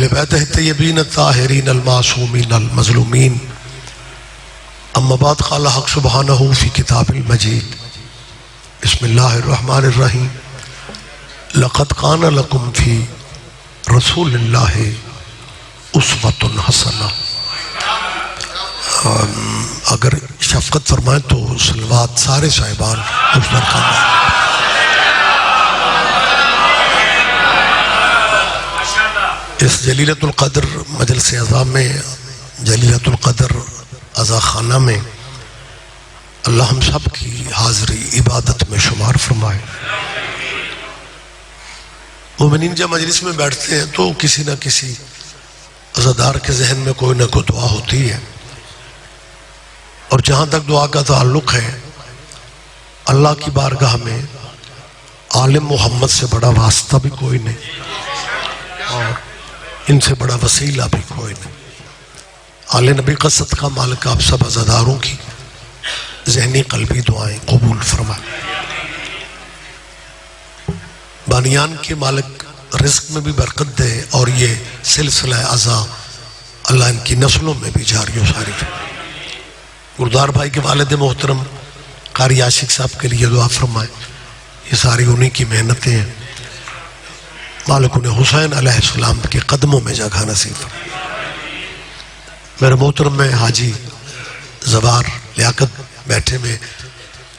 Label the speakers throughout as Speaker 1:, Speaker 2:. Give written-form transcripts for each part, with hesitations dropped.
Speaker 1: اہل بیت الطیبین الطاہرین المعصومین المظلومین اما بعد قال حق سبحانہ فی کتاب المجید بسم اللہ الرحمن الرحیم لقد کان لکم فی رسول اللہ اسوۃ حسنہ. اگر شفقت فرمائیں تو صلوات سارے صاحبان اس پر کرنا. اس جلیلۃ القدر مجلس عزا میں، جلیلۃ القدر عزا خانہ میں اللہ ہم سب کی حاضری عبادت میں شمار فرمائے. مومنین جب مجلس میں بیٹھتے ہیں تو کسی نہ کسی عزادار کے ذہن میں کوئی نہ کوئی دعا ہوتی ہے، اور جہاں تک دعا کا تعلق ہے اللہ کی بارگاہ میں عالم محمد سے بڑا واسطہ بھی کوئی نہیں اور ان سے بڑا وسیلہ بھی کوئی نہیں. آل نبی کا صدقہ مالک آپ سب عزاداروں کی ذہنی قلبی دعائیں قبول فرمائے. بانیان کے مالک رزق میں بھی برکت دے اور یہ سلسلہ عزا اللہ ان کی نسلوں میں بھی جاری و ساری. گردار بھائی کے والد محترم قاری عاشق صاحب کے لیے دعا فرمائیں. یہ ساری انہی کی محنتیں ہیں. مالک انہیں حسین علیہ السلام کے قدموں میں جگہ نصیب فرمائے. میرے محترم میں حاجی زبار لیاقت بیٹھے میں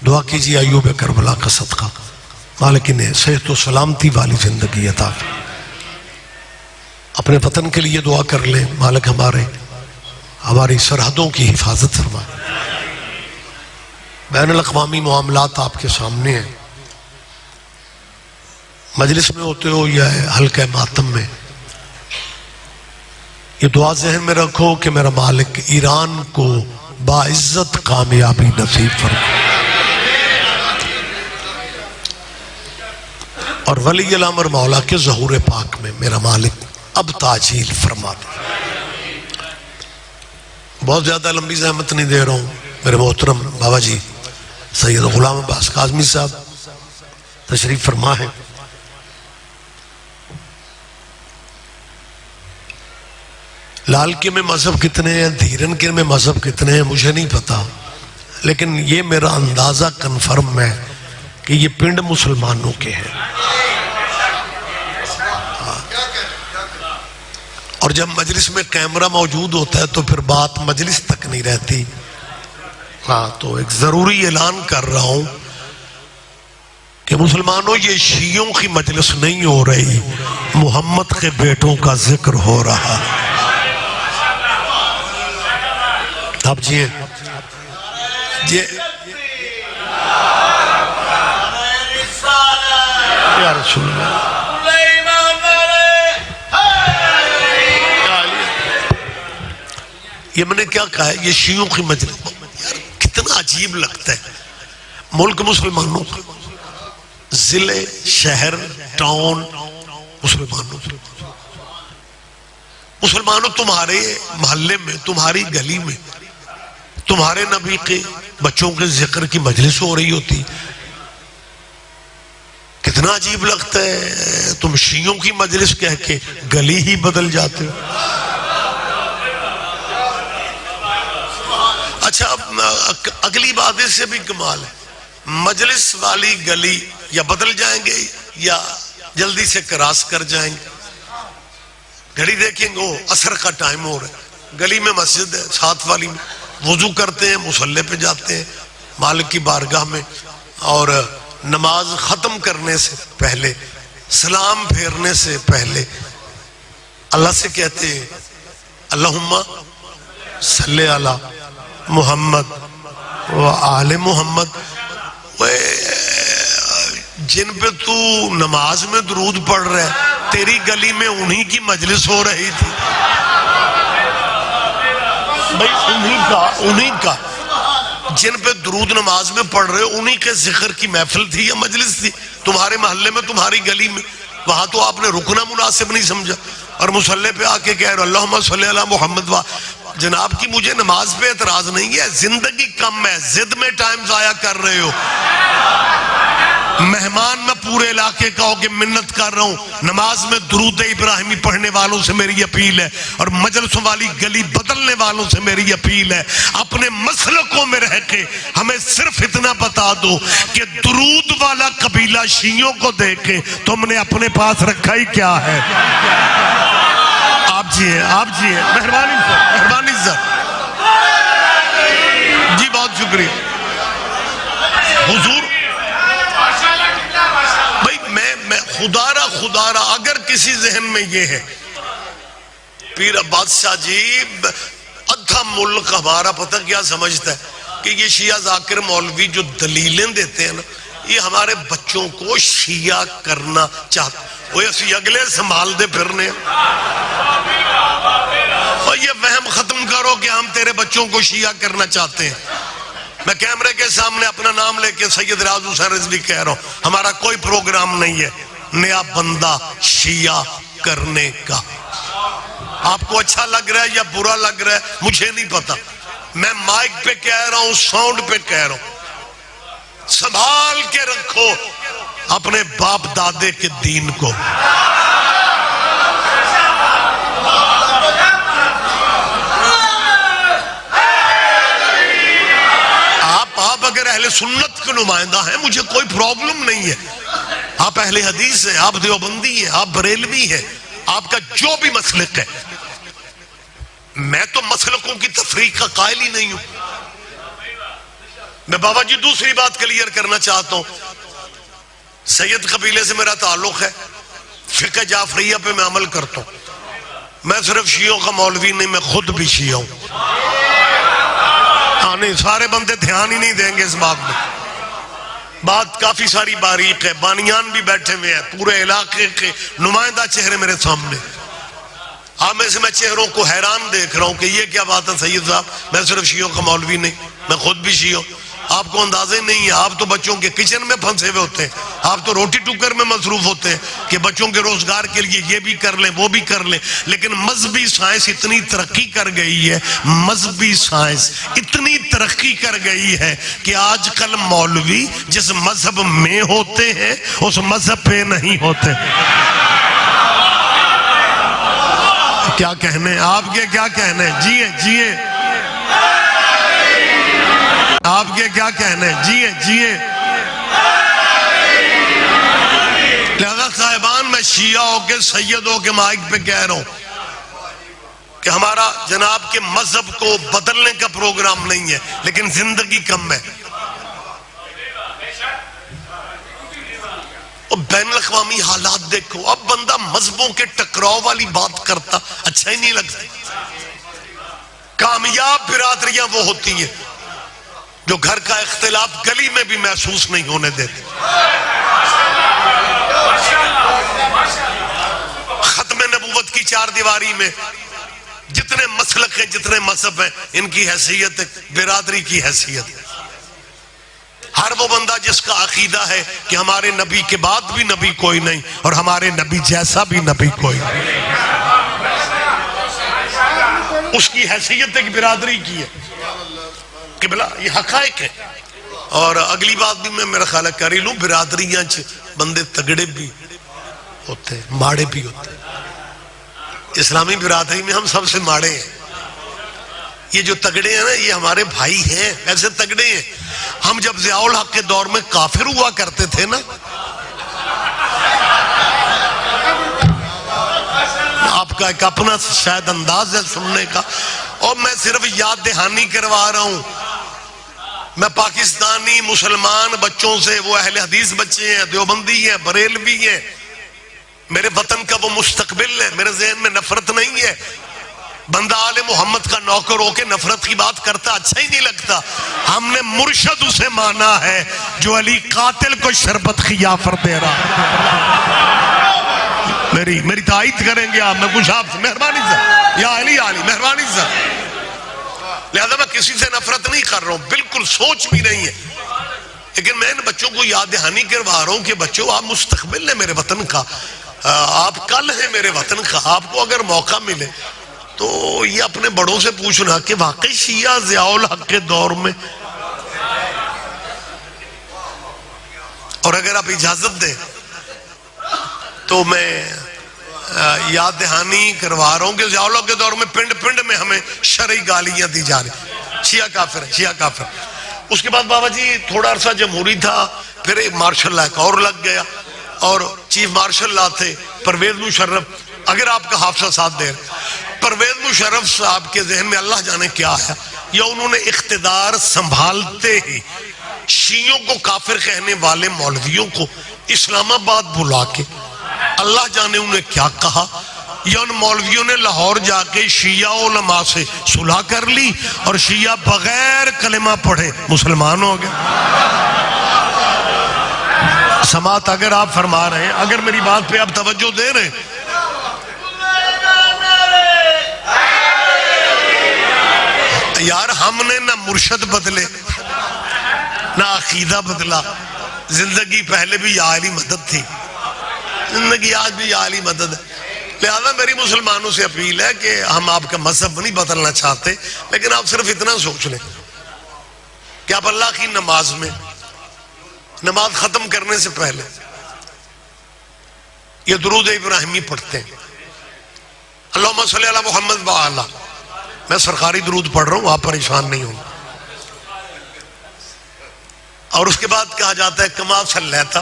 Speaker 1: دعا کیجیے ایوب کربلا کا صدقہ مالک انہیں صحت و سلامتی والی زندگی عطا. اپنے وطن کے لیے دعا کر لیں. مالک ہماری سرحدوں کی حفاظت فرمائے. بین الاقوامی معاملات آپ کے سامنے ہیں. مجلس میں ہوتے ہو یا حلقہ ماتم میں یہ دعا ذہن میں رکھو کہ میرا مالک ایران کو باعزت کامیابی نصیب فرمائے اور ولی الامر مولا کے ظہور پاک میں میرا مالک اب تاجیل فرما دے. بہت زیادہ لمبی زحمت نہیں دے رہا ہوں. میرے محترم بابا جی سید غلام عباس کاظمی صاحب تشریف فرما ہے. لال کے میں مذہب کتنے ہیں، دھیرن کے میں مذہب کتنے ہیں مجھے نہیں پتا، لیکن یہ میرا اندازہ کنفرم ہے کہ یہ پنڈ مسلمانوں کے ہیں. اور جب مجلس میں کیمرہ موجود ہوتا ہے تو پھر بات مجلس تک نہیں رہتی. ہاں تو ایک ضروری اعلان کر رہا ہوں کہ مسلمانوں یہ شیعوں کی مجلس نہیں ہو رہی، محمد کے بیٹوں کا ذکر ہو رہا. اب جی یا رسول اللہ یہ میں نے کیا کہا ہے، یہ شیعوں کی مجلس. یار کتنا عجیب لگتا ہے. ملک مسلمانوں کا، ضلع شہر ٹاؤن مسلمانوں تمہارے محلے میں، تمہاری گلی میں تمہارے نبی کے بچوں کے ذکر کی مجلس ہو رہی ہوتی. کتنا عجیب لگتا ہے. تم شیعوں کی مجلس کہہ کے گلی ہی بدل جاتے ہو. اچھا اگلی بات اس سے بھی کمال ہے، مجلس والی گلی یا بدل جائیں گے یا جلدی سے کراس کر جائیں گے. گھڑی دیکھیں گے عصر کا ٹائم ہو رہا ہے، گلی میں مسجد ہے، ساتھ والی میں وضو کرتے ہیں، مصلی پہ جاتے ہیں مالک کی بارگاہ میں، اور نماز ختم کرنے سے پہلے، سلام پھیرنے سے پہلے اللہ سے کہتے ہیں اللہم صلی علی محمد و آل محمد. جن پہ تو نماز میں درود پڑھ رہا ہے تیری گلی میں انہی کی مجلس ہو رہی تھی بھائی. انہی کا جن پہ درود نماز میں پڑھ رہے انہی کے ذکر کی محفل تھی یا مجلس تھی. تمہارے محلے میں، تمہاری گلی میں، وہاں تو آپ نے رکنا مناسب نہیں سمجھا اور مصلی پہ آ کے کہہ رہے اللہم صلی علی محمد. جناب کی مجھے نماز پہ اعتراض نہیں ہے، زندگی کم ہے، زد میں ٹائم ضائع کر رہے ہو. مہمان میں پورے علاقے کا ہو کہ منت کر رہا ہوں، نماز میں درود ابراہیمی پڑھنے والوں سے میری اپیل ہے، اور مجلسوں والی گلی بدلنے والوں سے میری اپیل ہے، اپنے مسلکوں میں رہ کے ہمیں صرف اتنا بتا دو کہ درود والا قبیلہ شیعوں کو دیکھ کے تم نے اپنے پاس رکھا ہی کیا ہے؟ آپ جی ہیں مہربانی سر جی، بہت شکریہ حضور۔ میں خدا را اگر کسی ذہن میں یہ ہے، پیر بادشاہ جی ادھا ملک ہمارا پتہ کیا سمجھتا ہے کہ یہ شیعہ ذاکر مولوی جو دلیلیں دیتے ہیں نا، یہ ہمارے بچوں کو شیعہ کرنا چاہتے ہیں، وہ اسی اگلے سنبھال دے پھرنے، اور یہ وہم ختم کرو کہ ہم تیرے بچوں کو شیعہ کرنا چاہتے ہیں۔ میں کیمرے کے سامنے اپنا نام لے کے سید ریاض حسین رضوی کہہ رہا ہوں، ہمارا کوئی پروگرام نہیں ہے نیا بندہ شیعہ کرنے کا۔ آپ کو اچھا لگ رہا ہے یا برا لگ رہا ہے مجھے نہیں پتا، میں مائک پہ کہہ رہا ہوں، ساؤنڈ پہ کہہ رہا ہوں، سنبھال کے رکھو اپنے باپ دادے کے دین کو۔ آپ اگر اہل سنت کے نمائندہ ہیں مجھے کوئی پرابلم نہیں ہے، آپ اہل حدیث ہیں، آپ دیوبندی ہیں، آپ بریلوی ہیں، آپ کا جو بھی مسلک ہے، میں تو مسلکوں کی تفریق کا قائل ہی نہیں ہوں۔ میں بابا جی دوسری بات کلیئر کرنا چاہتا ہوں، سید قبیلے سے میرا تعلق ہے، فقہ جعفریہ پہ میں عمل کرتا ہوں، میں صرف شیعوں کا مولوی نہیں، میں خود بھی شیعہ ہوں۔ نہیں، سارے بندے دھیان ہی نہیں دیں گے اس بات میں، بات کافی ساری باریک ہے، بانیان بھی بیٹھے ہوئے ہیں، پورے علاقے کے نمائندہ چہرے میرے سامنے، آپ میں سے میں چہروں کو حیران دیکھ رہا ہوں کہ یہ کیا بات ہے سید صاحب، میں صرف شیعوں کا مولوی نہیں، میں خود بھی شیعہ ہوں۔ آپ کو اندازہ نہیں ہے، آپ تو بچوں کے کچن میں پھنسے ہوئے ہوتے ہیں، آپ تو روٹی ٹکر میں مصروف ہوتے ہیں کہ بچوں کے روزگار کے لیے یہ بھی کر لیں وہ بھی کر لیں، لیکن مذہبی سائنس اتنی ترقی کر گئی ہے، مذہبی سائنس اتنی ترقی کر گئی ہے کہ آج کل مولوی جس مذہب میں ہوتے ہیں اس مذہب پہ نہیں ہوتے۔ کیا کہنے آپ کے، کیا کہنے جیے آپ کے، کیا کہنے جیے۔ لہذا صاحبان میں شیعہ ہو کے سید ہو کے مائک پہ کہہ رہا ہوں کہ ہمارا جناب کے مذہب کو بدلنے کا پروگرام نہیں ہے، لیکن زندگی کم ہے۔ اور بین الاقوامی حالات دیکھو، اب بندہ مذہبوں کے ٹکراؤ والی بات کرتا اچھا ہی نہیں لگتا۔ کامیاب برادریاں وہ ہوتی ہیں جو گھر کا اختلاف گلی میں بھی محسوس نہیں ہونے دیتے۔ ختم نبوت کی چار دیواری میں جتنے مسلک ہیں، جتنے مذہب ہیں، ان کی حیثیت برادری کی حیثیت ہے۔ ہر وہ بندہ جس کا عقیدہ ہے کہ ہمارے نبی کے بعد بھی نبی کوئی نہیں اور ہمارے نبی جیسا بھی نبی کوئی نہیں، اس کی حیثیت ایک برادری کی ہے۔ قبلہ یہ حقائق ہے۔ اور اگلی بات بھی میں میرا خیال ہے کر ہی لوں، برادریاں بندے تگڑے بھی ہوتے ہیں، ماڑے بھی ہوتے ہیں۔ اسلامی برادری میں ہم سب سے ماڑے ہیں۔ یہ جو تگڑے ہیں نا، یہ ہمارے بھائی ہیں، ایسے تگڑے ہیں۔ ہم جب ضیاء الحق کے دور میں کافر ہوا کرتے تھے نا، آپ کا ایک اپنا شاید انداز ہے سننے کا، اور میں صرف یاد دہانی کروا رہا ہوں۔ میں پاکستانی مسلمان بچوں سے، وہ اہل حدیث بچے ہیں، دیوبندی ہیں، بریلوی ہیں، میرے وطن کا وہ مستقبل ہے، میرے ذہن میں نفرت نہیں ہے۔ بندہ آل محمد کا نوکر ہو کے نفرت کی بات کرتا اچھا ہی نہیں لگتا۔ ہم نے مرشد اسے مانا ہے جو علی قاتل کو شربت خیافر دے رہا۔ میری تائید کریں گے آپ، میں کچھ آپ سے مہربانی سے، یا علی مہربانی سے۔ لہذا میں کسی سے نفرت نہیں کر رہا ہوں، بالکل سوچ بھی نہیں ہے، لیکن میں ان بچوں کو یاد دہانی کروا رہا ہوں کہ بچوں آپ مستقبل ہیں میرے وطن کا، آپ کل ہیں میرے وطن کا۔ آپ کو اگر موقع ملے تو یہ اپنے بڑوں سے پوچھنا کہ واقعی شیعہ ضیاء الحق کے دور میں اور اگر آپ اجازت دیں تو میں یاد دہانی کروا رہا ہوں کہ ضیاء کے دور میں پنڈ پنڈ میں ہمیں شرعی گالیاں دی جا رہی، شیعہ کافر ہے، شیعہ کافر۔ اس کے بعد بابا جی تھوڑا عرصہ جمہوری تھا، پھر ایک مارشل لا ایک اور لگ گیا، اور چیف مارشل لا تھے پرویز مشرف، اگر آپ کا حافظہ ساتھ دے رہے، پرویز مشرف صاحب کے ذہن میں اللہ جانے کیا ہے، یا انہوں نے اقتدار سنبھالتے ہی شیعوں کو کافر کہنے والے مولویوں کو اسلام آباد بلا کے اللہ جانے انہیں کیا کہا، یا ان مولویوں نے لاہور جا کے شیعہ علماء سے صلح کر لی اور شیعہ بغیر کلمہ پڑھے مسلمان ہو گئے۔ سماعت اگر آپ فرما رہے ہیں، اگر میری بات پہ آپ توجہ دے رہے ہیں، یار ہم نے نہ مرشد بدلے نہ عقیدہ بدلا، زندگی پہلے بھی یا علی مدد تھی، زندگی آج بھی یا علی مدد ہے۔ لہذا میری مسلمانوں سے اپیل ہے کہ ہم آپ کا مذہب نہیں بدلنا چاہتے، لیکن آپ صرف اتنا سوچ لیں کہ آپ اللہ کی نماز میں نماز ختم کرنے سے پہلے یہ درود ابراہیمی پڑھتے ہیں، اللہم صلی علی محمد وعلا، میں سرکاری درود پڑھ رہا ہوں، آپ پریشان نہیں ہوں، اور اس کے بعد کہا جاتا ہے کما صلیتا،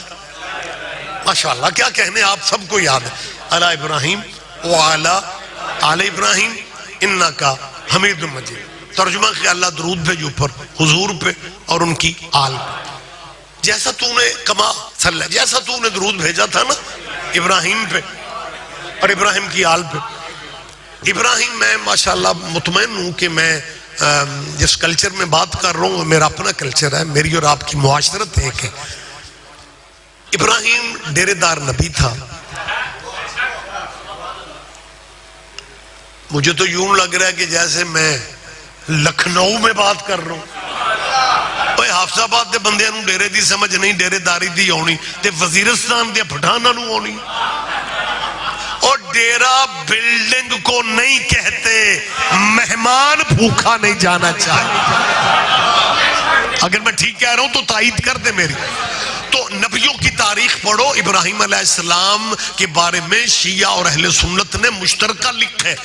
Speaker 1: ماشاءاللہ کیا کہنے، آپ سب کو یاد ہے، علی ابراہیم وعلا آل ابراہیم انکا حمید مجید، ترجمہ کہ اللہ درود بھیجو پر حضور پہ اور ان کی آل پہ، جیسا تو نے کما صلی، جیسا تو نے درود بھیجا تھا نا ابراہیم پہ اور ابراہیم کی آل پہ۔ ابراہیم میں ماشاءاللہ مطمئن ہوں کہ میں جس کلچر میں بات کر رہا ہوں میرا اپنا کلچر ہے، میری اور آپ کی معاشرت ایک ہے۔ ابراہیم ڈیرے دار نبی تھا، مجھے تو یوں لگ رہا ہے کہ جیسے میں لکھنؤ میں بات کر رہا ہوں۔ اوے حافظ آباد دے بندیاں نوں ڈیرے دی سمجھ نہیں، ڈیرے داری دی ہونی تے وزیرستان دے پٹھاناں نوں ہونی۔ اور ڈیرہ بلڈنگ کو نہیں کہتے، مہمان بھوکا نہیں جانا چاہیے۔ اگر میں ٹھیک کہہ رہا ہوں تو تائید کر دے میری۔ تو نبیوں کی تاریخ پڑھو، ابراہیم علیہ السلام کے بارے میں شیعہ اور اہل سنت نے مشترکہ لکھا ہے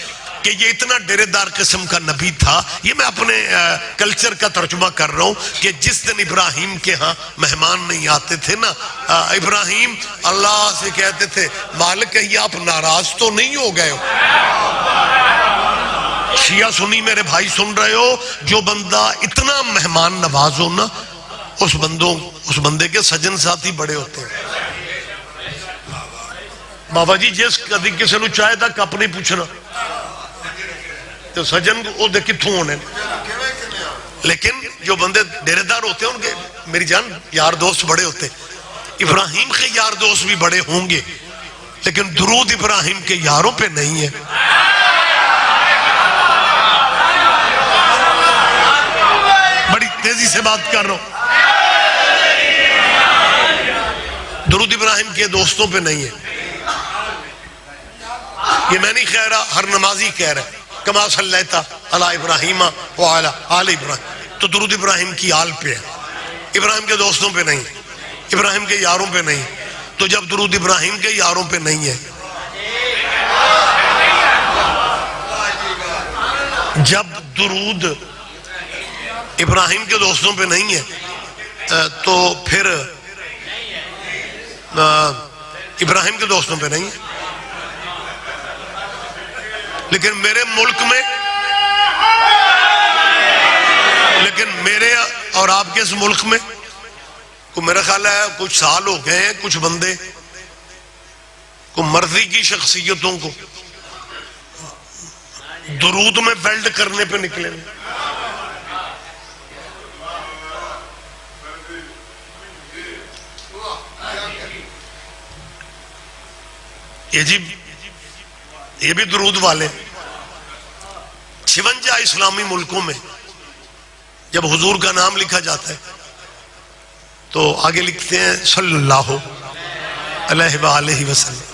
Speaker 1: کہ یہ اتنا ڈیرے دار قسم کا نبی تھا۔ یہ میں اپنے کلچر کا ترجمہ کر رہا ہوں کہ جس دن ابراہیم کے ہاں مہمان نہیں آتے تھے نا، ابراہیم اللہ سے کہتے تھے مالک کہیں آپ ناراض تو نہیں ہو گئے ہو۔ شیعہ سنی میرے بھائی سن رہے ہو، جو بندہ اتنا مہمان نواز ہو نا، اس بندے کے سجن ساتھی بڑے ہوتے ہیں۔ بابا جی جس کدی کسی نو چاہے دا کپ نہیں پوچھنا تو سجن وہ کتوں ہونے، لیکن جو بندے ڈیرے دار ہوتے ہیں ان کے میری جان یار دوست بڑے ہوتے ہیں۔ ابراہیم کے یار دوست بھی بڑے ہوں گے، لیکن درود ابراہیم کے یاروں پہ نہیں ہے۔ بڑی تیزی سے بات کر رہا ہوں، درود ابراہیم کے دوستوں پہ نہیں ہے۔ یہ میں نہیں کہہ رہا، ہر نمازی کہہ رہا ہے کما صلیتا علی ابراہیم وعلی آل ابراہیم، تو درود ابراہیم کی آل پہ ہے، ابراہیم کے دوستوں پہ نہیں، ابراہیم کے یاروں پہ نہیں۔ تو جب درود ابراہیم کے یاروں پہ نہیں ہے، جب درود ابراہیم کے دوستوں پہ نہیں ہے تو پھر ابراہیم کے دوستوں پہ نہیں ہے۔ لیکن میرے ملک میں، لیکن میرے اور آپ کے اس ملک میں کو میرا خیال ہے کچھ سال ہو گئے ہیں، کچھ بندے کو مرضی کی شخصیتوں کو درود میں ویلڈ کرنے پہ نکلے۔ یہ جی یہ بھی درود والے 56 اسلامی ملکوں میں جب حضور کا نام لکھا جاتا ہے تو آگے لکھتے ہیں صلی اللہ علیہ وآلہ وسلم۔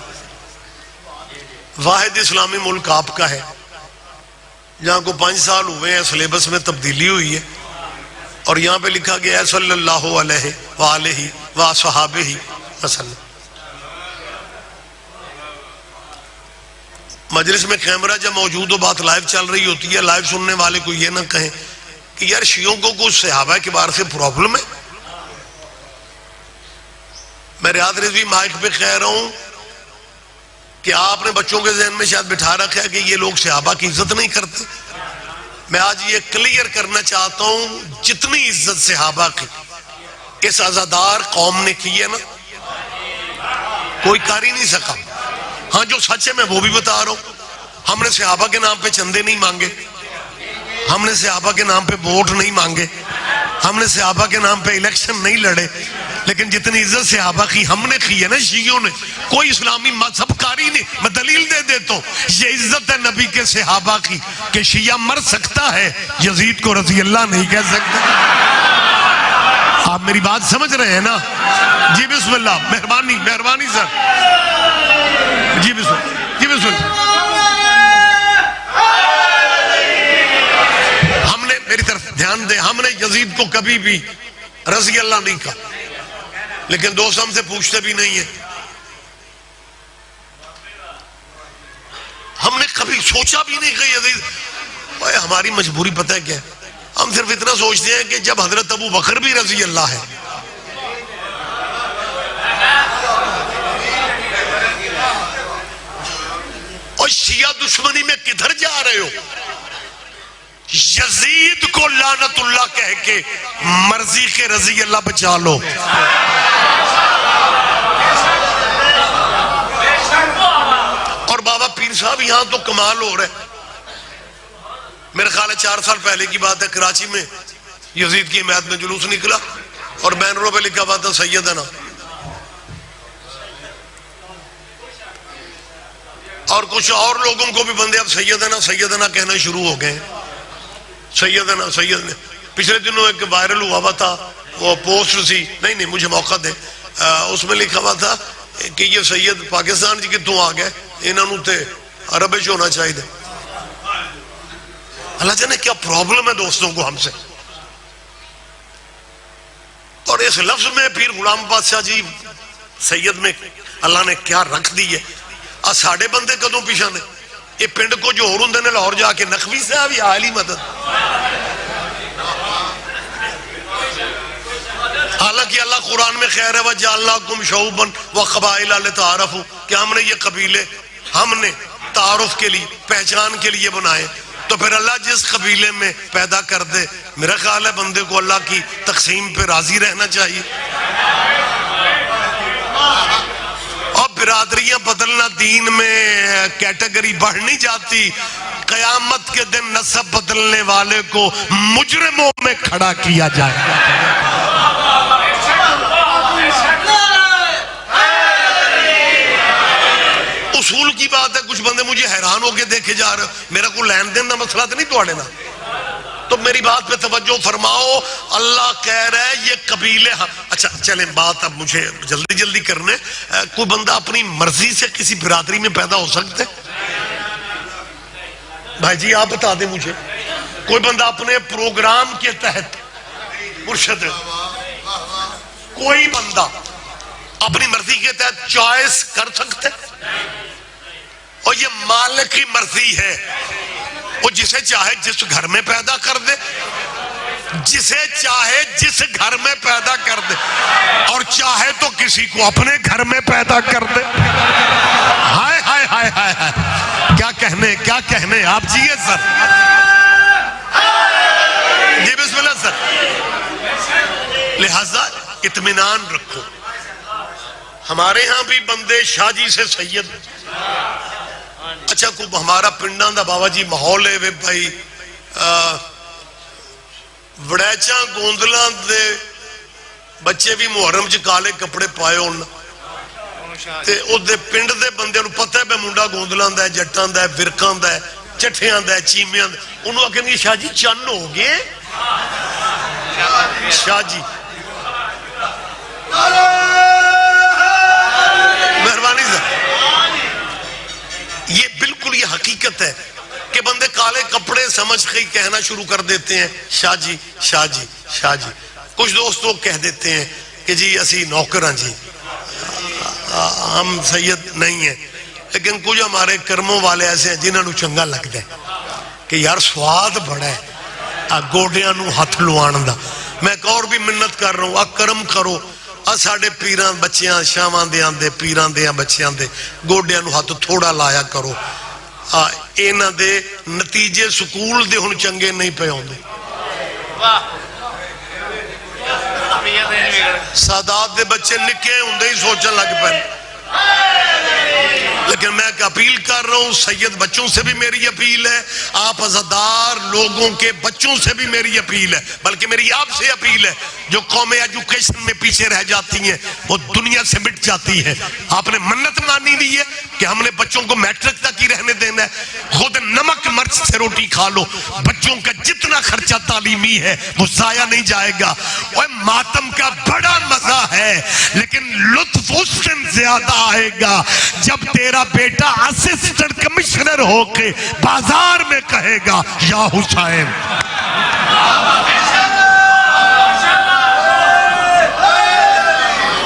Speaker 1: واحد اسلامی ملک آپ کا ہے جہاں کو 5 سال ہوئے ہیں سلیبس میں تبدیلی ہوئی ہے اور یہاں پہ لکھا گیا ہے صلی اللہ علیہ وآلہ وصحابہ وسلم۔ مجلس میں کیمرہ جب موجود ہو، بات لائیو چل رہی ہوتی ہے، لائیو سننے والے کو یہ نہ کہیں کہ یار شیعوں کو کچھ صحابہ کے بارے سے پرابلم ہے۔ میں ریاض رضوی مائک پہ کہہ رہا ہوں کہ آپ نے بچوں کے ذہن میں شاید بٹھا رکھا ہے کہ یہ لوگ صحابہ کی عزت نہیں کرتے۔ میں آج یہ کلیئر کرنا چاہتا ہوں، جتنی عزت صحابہ کی اس عزادار قوم نے کی ہے نا، کوئی کر ہی نہیں سکا۔ ہاں جو سچ ہے میں وہ بھی بتا رہا ہوں، ہم نے صحابہ کے نام پہ چندے نہیں مانگے، ہم نے صحابہ کے نام پہ ووٹ نہیں مانگے، ہم نے صحابہ کے نام پہ الیکشن نہیں لڑے، لیکن جتنی عزت صحابہ کی ہم نے کی ہے نا شیعوں نے، کوئی اسلامی مذہب کاری نہیں۔ میں دلیل دے دیتا ہوں، یہ عزت ہے نبی کے صحابہ کی کہ شیعہ مر سکتا ہے، یزید کو رضی اللہ نہیں کہہ سکتا۔ آپ میری بات سمجھ رہے ہیں نا؟ جی بسم اللہ، مہربانی مہربانی سر، جی بسم اللہ، جی بسم اللہ۔ ہم نے، میری طرف دھیان دیں، ہم نے یزید کو کبھی بھی رضی اللہ نہیں کہا، لیکن دوست ہم سے پوچھتے بھی نہیں ہیں۔ ہم نے کبھی سوچا بھی نہیں کہ یزید، بھائی ہماری مجبوری پتہ ہے کیا ہے؟ ہم صرف اتنا سوچتے ہیں کہ جب حضرت ابو بکر بھی رضی اللہ ہے، اور شیعہ دشمنی میں کدھر جا رہے ہو؟ یزید کو لعنت اللہ کہہ کے مرضی کے رضی اللہ بچا لو۔ اور بابا پیر صاحب یہاں تو کمال ہو رہا ہے، میرے خیال ہے 4 سال پہلے کی بات ہے، کراچی میں یزید کی حمایت میں جلوس نکلا اور بینروں پہ لکھا ہوا تھا سیدنا، اور کچھ اور لوگوں کو بھی بندے اب سیدنا سیدنا کہنا شروع ہو گئے، سیدنا سیدنا۔ پچھلے دنوں ایک وائرل ہوا تھا، وہ پوسٹ سی، نہیں مجھے موقع دے، اس میں لکھا ہوا تھا کہ یہ سید پاکستان جی کتوں آ گئے، انہوں تے عربش ہونا چاہیے۔ اللہ جانے کیا پرابلم ہے دوستوں کو ہم سے۔ اور اس لفظ میں پیر غلام بادشاہ جی سید میں اللہ نے کیا رکھ دی ہے۔ ساڑھے بندے کدوں پیچھا نے، یہ پنڈ کو جو اور ہندے نے لاہور جا کے نقوی صاحب یا عالی مدد، حالانکہ اللہ قرآن میں خیر ہے وَجَعَلْنَاكُمْ شُعُوبًا وَقَبَائِلَ لِتَعَارَفُوا، کہ ہم نے یہ قبیلے، ہم نے تعارف کے لیے، پہچان کے لیے بنائے۔ تو پھر اللہ جس قبیلے میں پیدا کر دے، میرا خیال ہے بندے کو اللہ کی تقسیم پہ راضی رہنا چاہیے۔ اور برادریاں بدلنا، دین میں کیٹیگری بڑھ نہیں جاتی۔ قیامت کے دن نسب بدلنے والے کو مجرموں میں کھڑا کیا جائے۔ اصول کی بات ہے، کچھ بندے مجھے حیران ہو کے دیکھے جا رہے، میرا کوئی لین دین کا مسئلہ تو نہیں توڑے نا، تو میری بات پہ توجہ فرماؤ۔ اللہ کہہ رہا ہے یہ قبیلے، اچھا چلیں بات اب مجھے جلدی کرنے، کوئی بندہ اپنی مرضی سے کسی برادری میں پیدا ہو سکتے؟ بھائی جی آپ بتا دیں مجھے، کوئی بندہ اپنے پروگرام کے تحت، مرشد کوئی بندہ اپنی مرضی کے تحت چوائس کر سکتے؟ اور یہ مالک کی مرضی ہے، وہ جسے چاہے جس گھر میں پیدا کر دے، جسے چاہے جس گھر میں پیدا کر دے، اور چاہے تو کسی کو اپنے گھر میں پیدا کر دے۔ ہائے ہائے ہائے ہائے ہائے، کیا کہنے آپ جیئے سر، جی بسم اللہ سر۔ لہذا اطمینان رکھو، ہمارے ہاں بھی بندے شاہ جی سے سید، اچھا کو ہمارا پنڈاں دا بابا جی ماحول ہے وے بھائی، وڑیچاں گوندلاں دے بچے بھی محرم چ کالے کپڑے پائے ہون، تے او دے پنڈ دے بندے نوں پتہ ہے بے منڈا گوندلاں دا ہے، جٹاں دا ہے، ورکاں دا ہے، چٹھیاں دا ہے، چیمیاں دا، انہوں آکھیں گے شاہ جی چن ہو گئے، شاہ جی مہربانی سے۔ یہ بالکل یہ حقیقت ہے کہ بندے کالے کپڑے سمجھ کے کہنا شروع کر دیتے ہیں شاہ جی شاہ جی شاہ جی۔ کچھ دوست تو کہہ دیتے ہیں کہ جی اسی نوکر ہیں جی، ہم سید نہیں ہیں، لیکن کچھ ہمارے کرموں والے ایسے ہیں جنہوں چنگا لگتا ہے کہ یار سواد بڑا ہے گوڈیاں نو ہاتھ لوان دا۔ میں ایک اور بھی منت کر رہا ہوں، کرم کرو ساڑھے پیران بچیاں شامان دے آندے پیران دے بچیاں دے گوڈیاں نو ہاتھ تھوڑا لایا کرو، اینا دے نتیجے سکول دے ہن چنگے نہیں پہ ہوندے۔ سادات دے بچے نکے ہوندے ہی سوچن لگ پہ، لیکن میں ایک اپیل کر رہا ہوں، سید بچوں سے بھی میری اپیل ہے، آپ عزادار لوگوں کے بچوں سے بھی میری اپیل ہے، بلکہ میری آپ سے اپیل ہے، جو قومیں ایجوکیشن میں پیچھے رہ جاتی ہیں وہ دنیا سے مٹ جاتی ہے۔ آپ نے منت مانی دی ہے کہ ہم نے بچوں کو میٹرک تک ہی رہنے دینا ہے، خود نمک مرچ سے روٹی کھا لو، بچوں کا جتنا خرچہ تعلیمی ہے وہ ضائع نہیں جائے گا۔ اور ماتم کا بڑا مزہ ہے، لیکن لطف اس سے زیادہ آئے گا جب تیرا بیٹا اسسٹنٹ کمشنر ہو کے بازار میں کہے گا یا حسین۔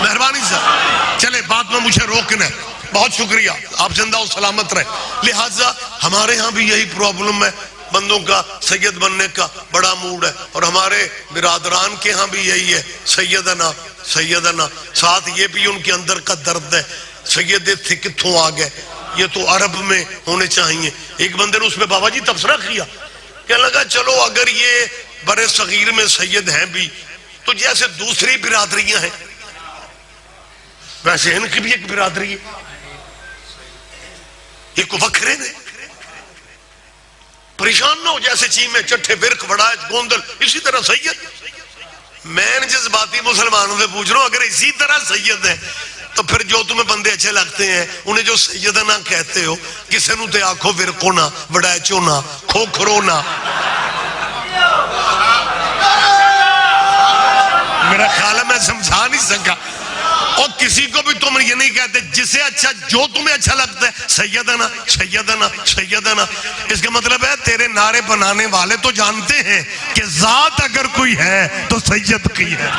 Speaker 1: مہربانی صاحب چلے بات میں مجھے روکنا ہے، بہت شکریہ، آپ زندہ و سلامت رہے۔ لہٰذا ہمارے ہاں بھی یہی پرابلم ہے، بندوں کا سید بننے کا بڑا موڈ ہے، اور ہمارے برادران کے ہاں بھی یہی ہے، سیدنا سیدنا، ساتھ یہ بھی ان کے اندر کا درد ہے، سید تھے کتھوں آ گئے، یہ تو عرب میں ہونے چاہیے۔ ایک بندے نے اس پہ بابا جی تبصرہ کیا، کہنے لگا چلو اگر یہ برے صغیر میں سید ہیں بھی تو جیسے دوسری برادریاں ہیں ویسے ان کی بھی ایک برادری ہے، یہ کو وکھرے نے پریشان نہ ہو، جیسے چین میں چٹھے ورق وڑائج گوندل اسی طرح سید۔ میں نے جذباتی مسلمانوں سے پوچھ رہا ہوں اگر اسی طرح سید ہے تو پھر جو تمہیں بندے اچھے لگتے ہیں انہیں جو سیدنا کہتے ہو، کسے نو تے آنکھوں ورقوں نہ وڑائچوں نہ کھوکھروں نہ۔ میرا خیال ہے میں سمجھا نہیں سکا، اور کسی کو بھی تم یہ نہیں کہتے، جسے اچھا جو تمہیں اچھا لگتا ہے سیدنا سیدنا سیدنا، اس کا مطلب ہے تیرے نعرے بنانے والے تو جانتے ہیں کہ ذات اگر کوئی ہے تو سید کی ہے۔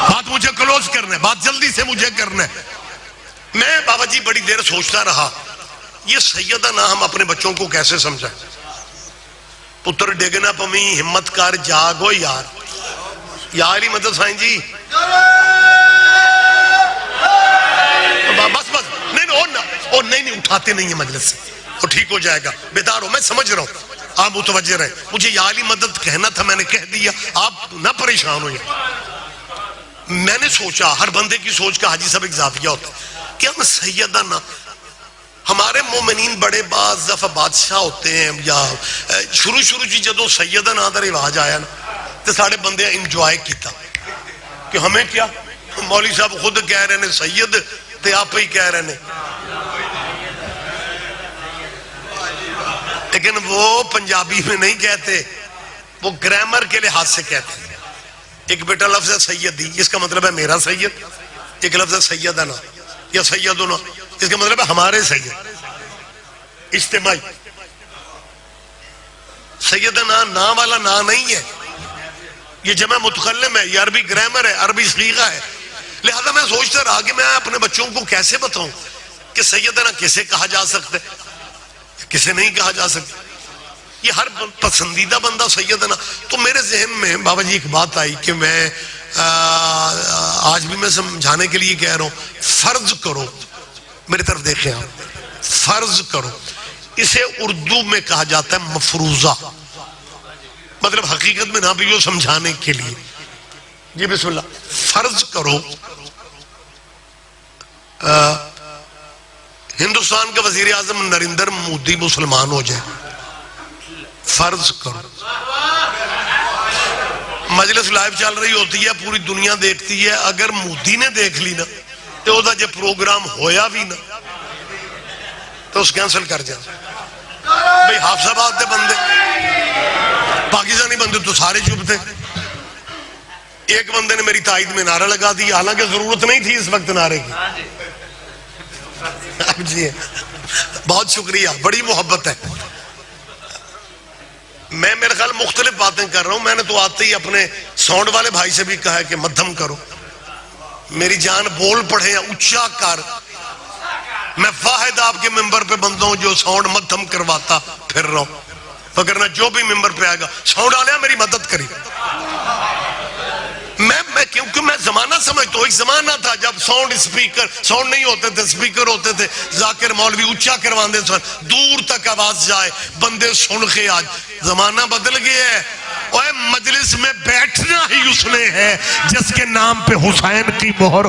Speaker 1: بات مجھے کلوز کرنا ہے، بات جلدی سے مجھے کرنا ہے۔ میں بابا جی بڑی دیر سوچتا رہا یہ سیدنا ہم اپنے بچوں کو کیسے سمجھائیں۔ پتر ڈگنا پمی ہمت کر جاگو یار، یا علی مدد سائن جی بس بس نہیں اٹھاتے نہیں ہیں مجلس سے، وہ ٹھیک ہو جائے گا، بیدار ہو، میں سمجھ رہا ہوں، آپ متوجہ رہیں، مجھے یا علی مدد کہنا تھا، میں نے کہہ دیا، آپ نہ پریشان ہو۔ میں نے سوچا ہر بندے کی سوچ کا حاجی صاحب ایک اضافیہ ہوتا ہے کہ ہم سیدنا، ہمارے مومنین بڑے بعض دفعہ بادشاہ ہوتے ہیں، یا شروع جی جدو سیدنا دا رواج آیا نا تو سارے بندے انجوائے کیتا کہ ہمیں کیا، مولوی صاحب خود کہہ رہے ہیں سید تے آپ ہی کہہ رہے ہیں، لیکن وہ پنجابی میں نہیں کہتے، وہ گرامر کے لحاظ سے کہتے ہیں۔ ایک بیٹا لفظ ہے سیدی، اس کا مطلب ہے میرا سید، ایک لفظ ہے سیدنا یا سیدنا، اس کا مطلب ہے ہمارے سید، اجتماعی۔ سیدنا نا والا نا نہیں ہے، یہ جمع متکلم ہے، یہ عربی گرامر ہے، عربی صیغہ ہے۔ لہذا میں سوچتا رہا کہ میں اپنے بچوں کو کیسے بتاؤں کہ سیدنا کسے کہا جا سکتا ہے، کسے نہیں کہا جا سکتا، یہ ہر پسندیدہ بندہ سیدنا۔ تو میرے ذہن میں بابا جی ایک بات آئی کہ میں آج بھی میں سمجھانے کے لیے کہہ رہا ہوں، فرض کرو، میری طرف دیکھیں آپ، فرض کرو، اسے اردو میں کہا جاتا ہے مفروضہ، مطلب حقیقت میں نہ بھی وہ سمجھانے کے لیے۔ جی بسم اللہ، فرض کرو ہندوستان کا وزیر اعظم نریندر مودی مسلمان ہو جائے، فرض کرو، مجلس لائیو چل رہی ہوتی ہے، پوری دنیا دیکھتی ہے، اگر مودی نے دیکھ لی نا تو وہ جو پروگرام ہویا بھی نا تو اس کینسل کر جائے۔ بھئی حافظ آباد دے بندے، پاکستانی بندے تو سارے چپ تھے، ایک بندے نے میری تائید میں نعرہ لگا دیا، حالانکہ ضرورت نہیں تھی اس وقت نعرے کی۔ جی بہت شکریہ، بڑی محبت ہے۔ میں میرے خیال مختلف باتیں کر رہا ہوں. میں نے تو آتے ہی اپنے ساؤنڈ والے بھائی سے بھی کہا ہے کہ مدھم کرو. میری جان بول پڑھے یا اونچا کر. میں واحد آپ کے ممبر پہ بندہ ہوں جو ساؤنڈ مدھم کرواتا پھر رہا ہوں. وگرنہ جو بھی ممبر پہ آئے گا ساؤنڈ والے میری مدد کری. میں کیونکہ میں زمانہ سمجھتا ہوں. ایک زمانہ تھا جب ساؤنڈ نہیں ہوتے تھے, اسپیکر ہوتے تھے. ذاکر مولوی اونچا کرواندے سن, دور تک آواز جائے, بندے سن کے. آج زمانہ بدل گیا ہے. اوے مجلس میں بیٹھنا ہی اس نے ہے جس کے نام پہ حسین کی مہر.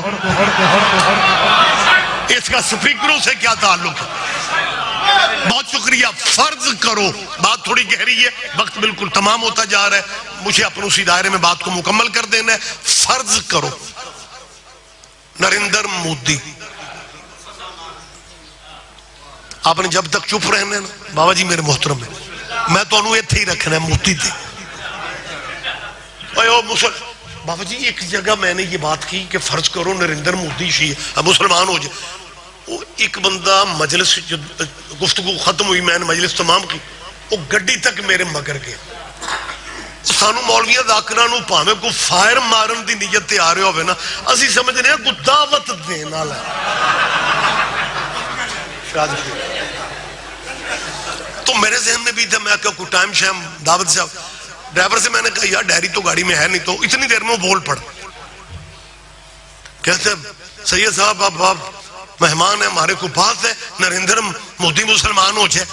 Speaker 1: اس کا سپیکروں سے کیا تعلق ہے؟ بہت شکریہ. فرض کرو, بات تھوڑی گہری ہے, وقت بالکل تمام ہوتا جا رہا ہے, مجھے اپنے اسی دائرے میں بات کو مکمل کر دینا ہے. فرض کرو نریندر مودی, آپ نے جب تک چپ رہنے نا بابا جی میرے محترم ہے, میں تو انہوں ایتھے ہی رکھنا ہے مودی تھے. بابا جی ایک جگہ میں نے یہ بات کی کہ فرض کرو نریندر مودی اب مسلمان ہو جائے. ایک بندہ مجلس گفتگو ختم ہوئی, میں نے مجلس تمام کی, وہ گڈی تک میرے مگر گیا. سانو مولویاں ذاکراں نو پاویں کو فائر مارن دی نیت تے آ رہے ہوئے نا, اسی سمجھ رہے ہیں کو دعوت دینا ہے. تو میرے ذہن میں بھی تھا, میں کہا کوئی ٹائم شام دعوت صاحب. ڈرائیور سے میں نے کہا یار ڈائری تو گاڑی میں ہے نہیں. تو اتنی دیر میں وہ بول پڑا, کہتے سید صاحب آپ مہمان ہیں ہمارے کو بات ہے نریندر مودی مسلمان ہو جائے.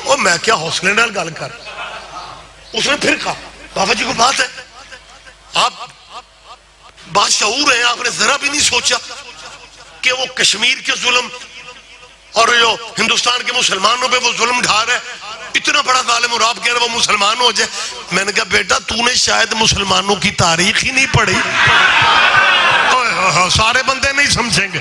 Speaker 1: اور میں کیا حوصلے نال گل کر. اس نے پھر کہا بابا جی کو بات ہے, آپ باشعور ہیں, آپ نے ذرا بھی نہیں سوچا کہ وہ کشمیر کے ظلم اور جو ہندوستان کے مسلمانوں پہ وہ ظلم ڈھا رہا ہے, اتنا بڑا ظالم اور آپ کہہ رہے وہ مسلمان ہو جائے. میں نے کہا بیٹا تو نے شاید مسلمانوں کی تاریخ ہی نہیں پڑھی. سارے بندے نہیں سمجھیں گے.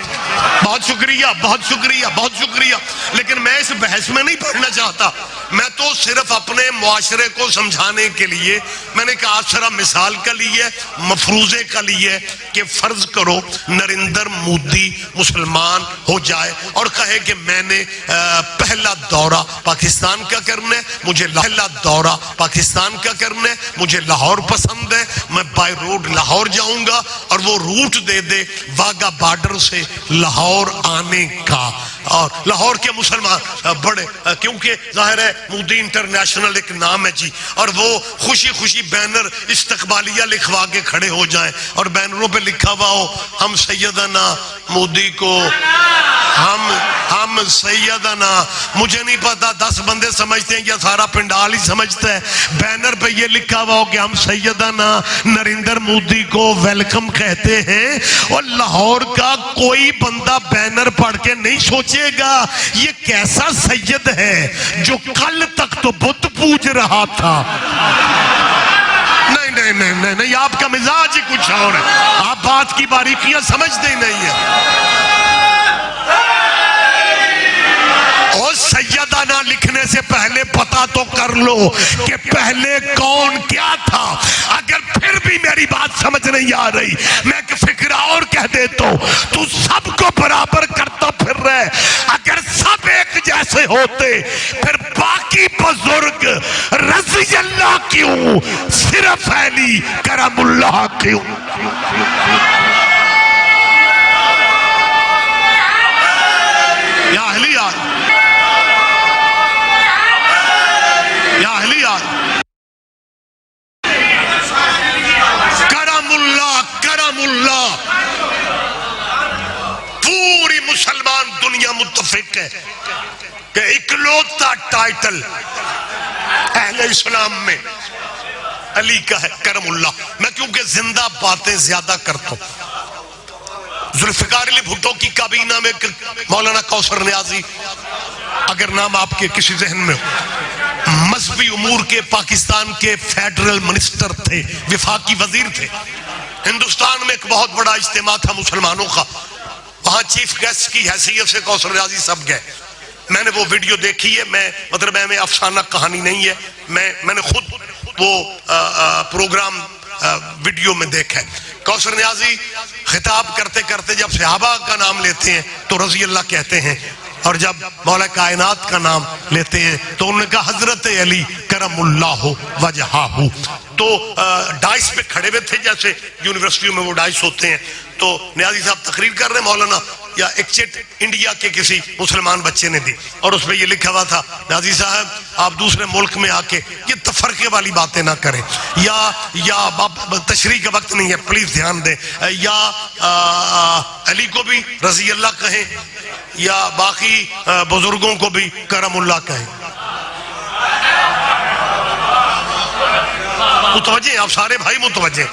Speaker 1: بہت شکریہ بہت شکریہ بہت شکریہ. لیکن میں اس بحث میں نہیں پڑھنا چاہتا, میں تو صرف اپنے معاشرے کو سمجھانے کے لیے میں نے کہا سرا مثال کا لیے مفروضے کا لیے کہ فرض کرو نریندر مودی مسلمان ہو جائے اور کہے کہ میں نے پہلا دورہ پاکستان کا کرنا ہے, مجھے پہلا دورہ پاکستان کا کرنا ہے, مجھے لاہور پسند ہے, میں بائی روڈ لاہور جاؤں گا, اور وہ روٹ دے دے واگا بارڈر سے لاہور آنے کا. اور لاہور کے مسلمان بڑے, کیونکہ ظاہر ہے مودی انٹرنیشنل ایک نام ہے جی, اور وہ خوشی خوشی بینر استقبالیہ لکھوا کے کھڑے ہو جائیں اور بینروں پہ لکھا ہوا ہو ہم سیدنا مودی کو ہم سیدنا. مجھے نہیں پتا 10 بندے سمجھتے ہیں یا سارا پنڈال ہی سمجھتا ہے. بینر پہ یہ لکھا ہوا ہو کہ ہم سیدنا نریندر مودی کو ویلکم کہتے ہیں, اور لاہور کا کوئی بندہ بینر پڑھ کے نہیں سوچے گا یہ کیسا سید ہے جو کل تک تو بت پوج رہا تھا. نہیں نہیں نہیں نہیں نہیں, آپ کا مزاج ہی کچھ اور ہے, آپ بات کی باریکیاں سمجھتے ہی نہیں ہیں. اور سیدانہ لکھنے سے پہلے پتا تو کر لو کہ پہلے کون کیا تھا. اگر پھر بھی میری بات سمجھ نہیں آ رہی میں ایک فکر اور کہہ دیتا ہوں, تو سب کو برابر کرتا پھر رہے. اگر سب ایک جیسے ہوتے پھر باقی بزرگ رضی اللہ کیوں, صرف علی کرم اللہ کیوں. یا اہلیہ یا اہلیہ کرم اللہ. پوری مسلمان دنیا متفق ہے کہ اکلوتا ٹائٹل اہل اسلام میں علی کا ہے, کرم اللہ. میں کیونکہ زندہ باتیں زیادہ کرتا ہوں. ذوالفقار علی بھٹو کی کابینہ میں مولانا کوثر نیازی, اگر نام آپ کے کسی ذہن میں ہو, مذہبی امور کے پاکستان کے فیڈرل منسٹر تھے, وفاقی وزیر تھے. ہندوستان میں ایک بہت بڑا اجتماع تھا مسلمانوں کا, وہاں چیف گیسٹ کی حیثیت سے کوثر نیازی سب گئے. میں نے وہ ویڈیو دیکھی ہے, میں مطلب میں افسانہ کہانی نہیں ہے, میں نے خود وہ پروگرام ویڈیو میں دیکھا ہے. کوثر نیازی خطاب کرتے کرتے جب صحابہ کا نام لیتے ہیں تو رضی اللہ کہتے ہیں اور جب مولا کائنات کا نام لیتے ہیں تو انہوں نے کہا حضرت علی کرم اللہ وجہہ. تو ڈائس پہ کھڑے ہوئے تھے جیسے یونیورسٹیوں میں وہ ڈائس ہوتے ہیں. تو نیازی صاحب تقریر کر رہے ہیں, مولانا یا ایک چٹ انڈیا کے کسی مسلمان بچے نے دی اور اس پہ یہ لکھا ہوا تھا نیازی صاحب آپ دوسرے ملک میں آ کے یہ تفرقے والی باتیں نہ کریں, یا تشریح کا وقت نہیں ہے پلیز دھیان دیں, یا علی کو بھی رضی اللہ کہیں یا باقی بزرگوں کو بھی کرم اللہ کہیں. متوجہ آپ سارے بھائی متوجہ.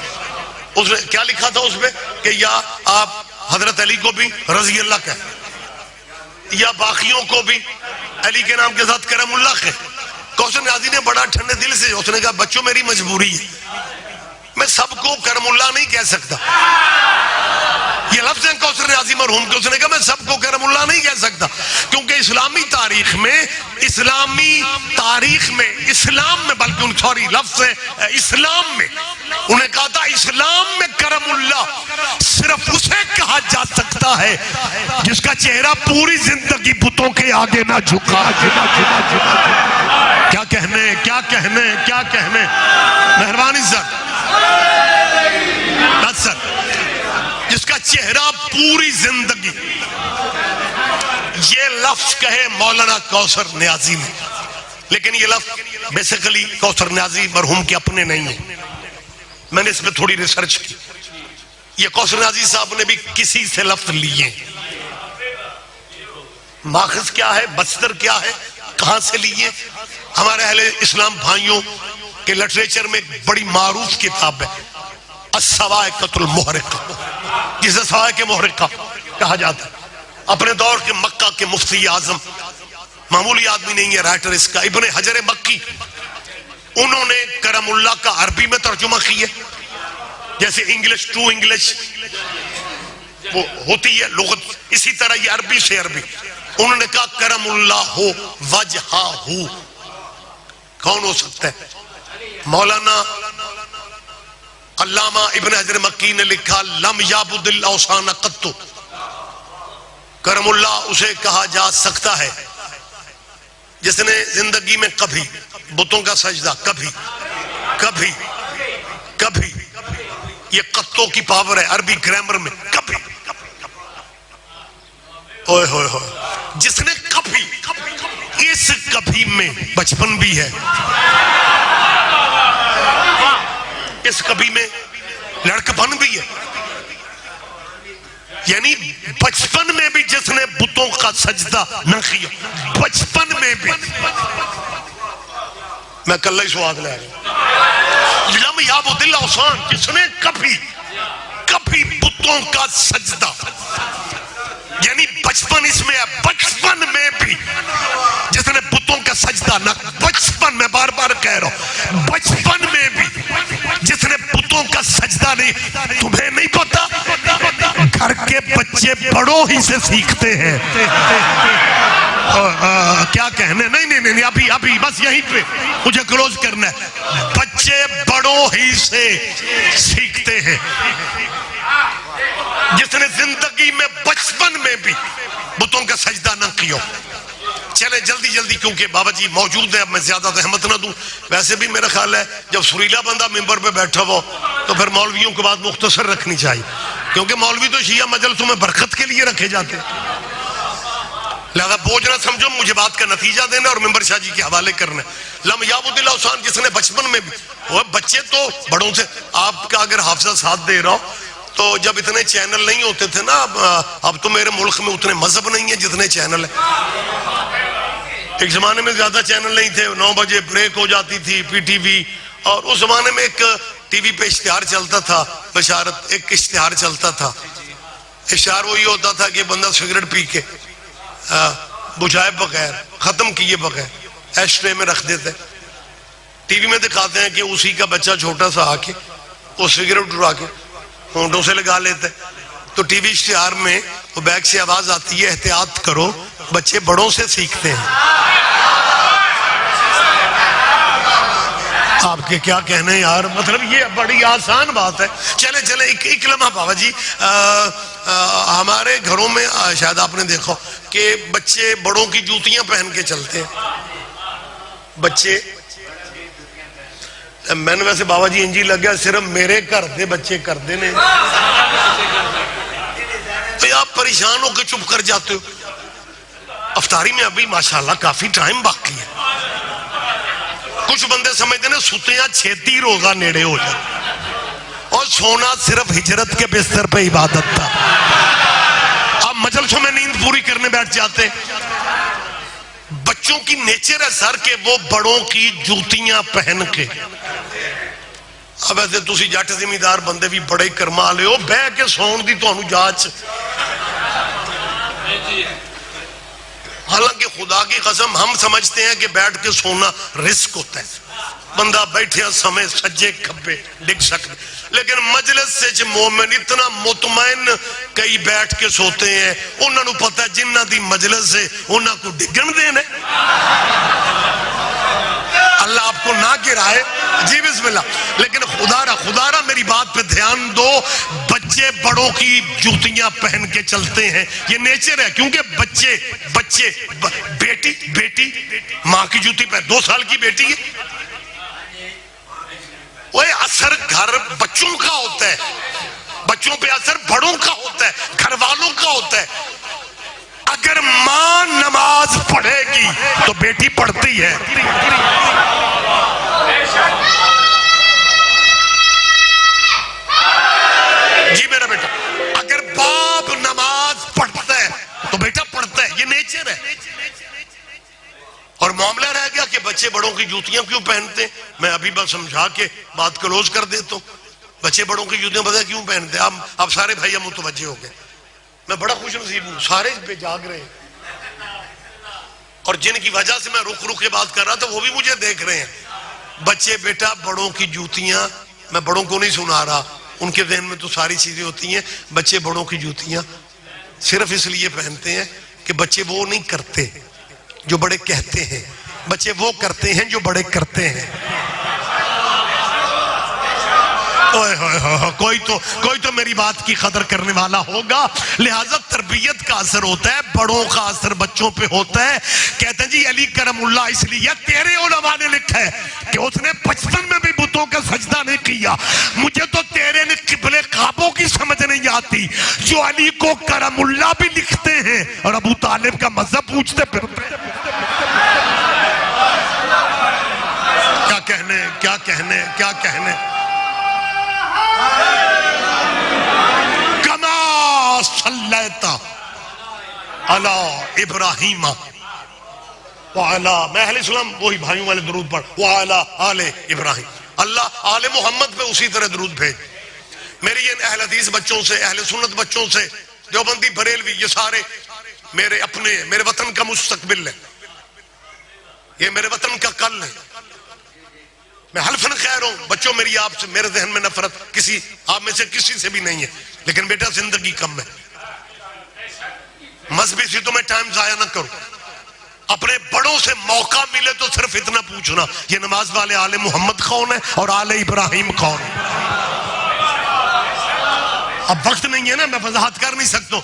Speaker 1: اس نے کیا لکھا تھا اس پہ کہ یا آپ حضرت علی کو بھی رضی اللہ کہیں یا باقیوں کو بھی علی کے نام کے ساتھ کرم اللہ کہیں. کوثر نیازی نے بڑا ٹھنڈے دل سے اس نے کہا بچوں میری مجبوری ہے, میں سب کو کرم اللہ نہیں کہہ سکتا. یہ لفظ ہے کوثر نیازی مرحوم کے, اس نے کہا میں سب کو کرم اللہ نہیں کہہ سکتا کیونکہ اسلامی تاریخ میں اسلام میں بلکہ سوری لفظ ہے اسلام میں انہوں نے کہا تھا اسلام میں کرم اللہ صرف اسے کہا جا سکتا ہے جس کا چہرہ پوری زندگی بتوں کے آگے نہ جھکا. کیا کہنے مہربانی سر, جس کا چہرہ پوری زندگی, یہ لفظ کہے مولانا کوثر نیازی نے, لیکن یہ لفظ بیسیکلی کوثر نیازی مرحوم کے اپنے نہیں ہیں. میں نے اس پہ تھوڑی ریسرچ کی, یہ کوثر نیازی صاحب نے بھی کسی سے لفظ لیے. ماخذ کیا ہے, بستر کیا ہے, کہاں سے لیے؟ ہمارے اہل اسلام بھائیوں کے لٹریچر میں ایک بڑی معروف کتاب ہے الصواعق المحرقہ, جسے صواعق محرقہ کہا جاتا ہے. اپنے دور کے مکہ کے مفتی اعظم, معمولی آدمی نہیں ہے رائٹر اس کا, ابن حجر مکی, انہوں نے کرم اللہ کا عربی میں ترجمہ کیا جیسے انگلش ٹو انگلش وہ ہوتی ہے لغت, اسی طرح یہ عربی سے عربی. انہوں نے کہا کرم اللہ ہو وجہہ ہو. کون ہو سکتا ہے؟ مولانا علامہ ابن حجر مکی نے لکھا لم یعبد الاوثان قط, کرم اللہ اسے کہا جا سکتا ہے جس نے زندگی میں کبھی بتوں کا سجدہ کبھی یہ قطوں کی پاور ہے عربی گرامر میں, کبھی اوئے ہوئے ہوئے, جس نے کبھی, اس کبھی میں بچپن بھی ہے, اس کبھی میں لڑکپن بھی ہے, یعنی بچپن میں بھی جس نے بتوں کا سجدہ نہ کیا, بچپن میں بھی. میں کل ہی سواد لے رہا ہوں لم یعبد الاوثان, جس نے کبھی بتوں کا سجدہ, یعنی بچپن اس میں ہے, بچپن میں بھی جس نے بتوں کا سجدہ نہ, بچپن میں بار بار کہہ رہا ہوں بچپن میں بھی جس نے بتوں کا سجدہ نہیں. تمہیں نہیں پتا گھر کے بچے بڑوں ہی سے سیکھتے ہیں. کیا کہنے, نہیں ابھی بس یہیں پہ مجھے کلوز کرنا ہے. بچے بڑوں ہی سے سیکھتے ہیں. جس نے زندگی میں بچپن میں بھی بتوں کا سجدہ نہ کیا. چلے جلدی کیونکہ بابا جی موجود ہے, اب میں زیادہ زحمت نہ دوں. ویسے بھی میرا خیال ہے جب سریلا بندہ ممبر پہ بیٹھا ہو تو پھر مولویوں کے بعد مختصر رکھنی چاہیے, کیونکہ مولوی تو شیعہ مجلسوں میں برکت کے لیے رکھے جاتے ہیں. لہذا بوجھ نہ سمجھو, مجھے بات کا نتیجہ دینا اور ممبر شاہ جی کے حوالے کرنا. لم یعبد الاوثان, جس نے بچپن میں بھی, وہ بچے تو بڑوں سے, آپ کا اگر حافظہ ساتھ دے رہا ہو تو جب اتنے چینل نہیں ہوتے تھے نا, اب تو میرے ملک میں اتنے مذہب نہیں ہیں جتنے چینل ہیں. ایک زمانے میں زیادہ چینل نہیں تھے, 9 بجے بریک ہو جاتی تھی پی ٹی وی, اور اس زمانے میں ایک ٹی وی پہ اشتہار چلتا تھا, بشارت, ایک اشتہار چلتا تھا. اشتہار وہی ہوتا تھا کہ بندہ سگریٹ پی کے بجھائے بغیر, ختم کیے بغیر ایش ٹرے میں رکھ دیتے. ٹی وی میں دکھاتے ہیں کہ اسی کا بچہ چھوٹا سا آ کے وہ سگریٹ اٹھا کے ہونٹوں سے لگا لیتے. تو ٹی وی اشتہار میں وہ بیک سے آواز آتی ہے احتیاط کرو بچے بڑوں سے سیکھتے ہیں. آپ کے کیا کہنے یار, مطلب یہ بڑی آسان بات ہے. چلے ایک لمحہ بابا جی, ہمارے گھروں میں شاید آپ نے دیکھا کہ بچے بڑوں کی جوتیاں پہن کے چلتے ہیں. بچے میں نے ویسے بابا جی انجی لگ گیا صرف میرے گھر دے بچے کرتے ہیں تو آپ پریشان ہو کے چپ کر جاتے ہو. افطاری میں ابھی ماشاءاللہ کافی ٹائم باقی ہے. کچھ بندے سمجھتے ہیں ستیاں چھیتی روزہ نیڑے ہو جاتا اور سونا صرف ہجرت کے بستر پہ عبادت تھا. آپ مجلسوں میں نیند پوری کرنے بیٹھ جاتے. بچوں کی نیچر ہے سر کہ وہ بڑوں کی جوتیاں پہن کے. اب ایسے تسی جٹ زمیندار بندے بھی بڑے کرما لے ہو بہ کے سون دی تو انہوں جاچ. حالانکہ خدا کی قسم ہم سمجھتے ہیں کہ بیٹھ کے سونا رزق ہوتا ہے. بندہ بیٹھے سمے سجے کھبے ڈگ سکتے. لیکن مجلس سے مومن اتنا مطمئن کئی بیٹھ کے سوتے ہیں انہوں نے پتہ ہے جنہ دی مجلس سے انہوں کو ڈگن دینے. اللہ آپ کو نہ گرائے. جی بسم اللہ. لیکن خدا را میری بات پہ دھیان دو. بچے بڑوں کی جوتیاں پہن کے چلتے ہیں یہ نیچر ہے. کیونکہ بچے بیٹی ماں کی جوتی پہ 2 سال کی بیٹی ہے. وہ اثر گھر بچوں کا ہوتا ہے. بچوں پہ اثر بڑوں کا ہوتا ہے گھر والوں کا ہوتا ہے. اگر ماں نماز پڑھے گی تو بیٹی پڑھتی ہے. جی میرا بیٹا اگر باپ نماز پڑھتا ہے تو بیٹا پڑھتا ہے. یہ نیچر ہے. اور معاملہ رہ گیا کہ بچے بڑوں کی جوتیاں کیوں پہنتے ہیں. میں ابھی بس سمجھا کے بات کلوز کر دیتا ہوں. بچے بڑوں کی جوتیاں پتہ کیوں پہنتے ہیں. آپ سارے بھائی متوجہ ہو گئے. میں بڑا خوش نصیب ہوں سارے اس پہ جاگ رہے ہیں اور جن کی وجہ سے میں رک کے بات کر رہا تھا وہ بھی مجھے دیکھ رہے ہیں. بچے بیٹا بڑوں کی جوتیاں میں بڑوں کو نہیں سنا رہا ان کے ذہن میں تو ساری چیزیں ہوتی ہیں. بچے بڑوں کی جوتیاں صرف اس لیے پہنتے ہیں کہ بچے وہ نہیں کرتے جو بڑے کہتے ہیں. بچے وہ کرتے ہیں جو بڑے کرتے ہیں. کوئی تو میری بات کی قدر کرنے والا ہوگا. لہذا تربیت کا اثر ہوتا ہے بڑوں کا اثر بچوں پہ ہوتا ہے. کہتے ہیں جی علی کرم اللہ اس لیے تیرے علماء نے لکھا ہے کہ اس نے بچپن میں بھی بتوں کا سجدہ نہیں کیا. مجھے تو تیرے نے قبلے کعبوں کی سمجھ نہیں آتی جو علی کو کرم اللہ بھی لکھتے ہیں اور ابو طالب کا مذہب پوچھتے پھرتے. کیا کہنے کما صلیت علی ابراہیم وعلا. میں اہل اسلام وہی بھائیوں والے درود پڑھ وعلا آل ابراہیم. اللہ آل محمد پہ اسی طرح درود بھیج. میری یہ اہل حدیث بچوں سے اہل سنت بچوں سے دیوبندی بریلوی یہ سارے میرے اپنے میرے وطن کا مستقبل ہے. یہ میرے وطن کا کل ہے. میں حلفاً خیر ہوں بچوں میری آپ سے میرے ذہن میں نفرت کسی آپ میں سے کسی سے بھی نہیں ہے. لیکن بیٹا زندگی کم ہے. مذہبی سی تو میں ٹائم ضائع نہ کروں. اپنے بڑوں سے موقع ملے تو صرف اتنا پوچھنا یہ نماز والے آل محمد کون ہے اور آل ابراہیم کون ہے. اب وقت نہیں ہے نا میں وضاحت کر نہیں سکتا.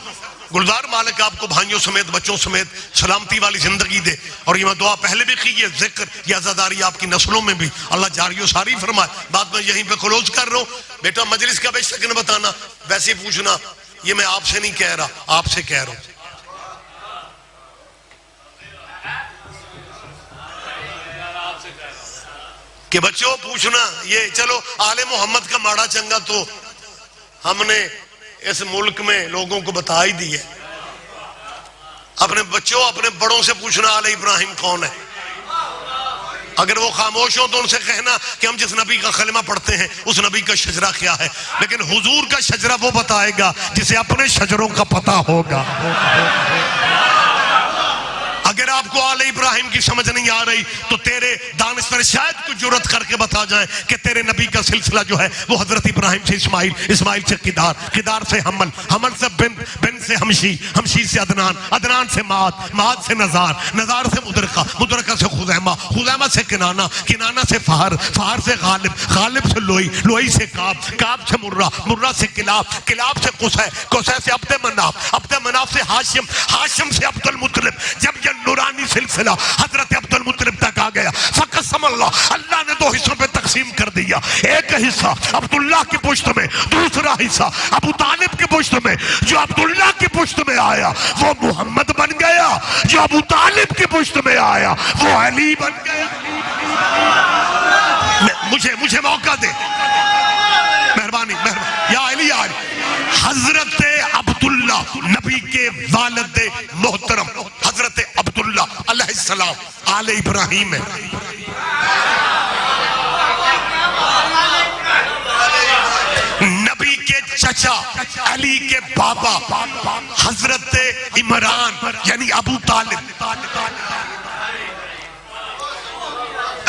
Speaker 1: گلزار مالک آپ کو بھائیوں سمیت بچوں سمیت سلامتی والی زندگی دے. اور یہ میں دعا پہلے بھی کی ہے ذکر یہ عزاداری آپ کی نسلوں میں بھی اللہ جاری و ساری فرمائے. بات میں یہیں پہ کلوز کر رہا ہوں. بیٹا مجلس کا بے شک نہ بتانا ویسے پوچھنا یہ میں آپ سے نہیں کہہ رہا آپ سے کہہ رہا ہوں. کہ بچوں پوچھنا یہ چلو آل محمد کا ماڑا چنگا تو ہم نے اس ملک میں لوگوں کو بتا ہی دی ہے. اپنے بچوں اپنے بڑوں سے پوچھنا آل ابراہیم کون ہے. اگر وہ خاموش ہو تو ان سے کہنا کہ ہم جس نبی کا کلمہ پڑھتے ہیں اس نبی کا شجرہ کیا ہے. لیکن حضور کا شجرہ وہ بتائے گا جسے اپنے شجروں کا پتہ ہوگا. اگر آپ کو آل ابراہیم ابراہیم کی سمجھ نہیں آ رہی تو تیرے دانشور شاید کوئی جرات کر کے بتا جائیں کہ تیرے نبی کا سلسلہ جو ہے وہ حضرت ابراہیم سے اسماعیل، اسماعیل سے قدار، قدار سے حمل، حمل سے بن سے ہمشی، ہمشی سے عدنان، عدنان سے معاد، معاد سے نزار، نزار سے مدرکہ، مدرکہ سے خزیمہ، خزیمہ سے کنانہ، کنانہ سے فہر، فہر سے غالب، غالب سے لوئی، لوئی سے کعب، کعب سے مرہ، مرہ سے کلاب، کلاب سے قصے، قصے سے عبد مناف، عبد مناف سے ہاشم، ہاشم سے عبد المطلب۔ جب یہ نورانی سلسلہ حضرت عبد المطلب تک آ گیا، فقسم اللہ نے دو حصوں پہ تقسیم کر دیا، ایک حصہ عبداللہ کی پشت میں، دوسرا حصہ ابو طالب کی پشت میں۔ جو عبداللہ کی پشت میں آیا وہ محمد بن گیا، جو ابو طالب کی پشت میں آیا وہ علی بن گیا۔ مجھے موقع دے، مہربانی مہربانی، یا علی یا علی۔ حضرت عبداللہ نبی کے والد محترم حضرت عبداللہ علیہ السلام آل ابراہیم ہے۔ نبی کے چچا علی کے بابا حضرت عمران یعنی ابو طالب،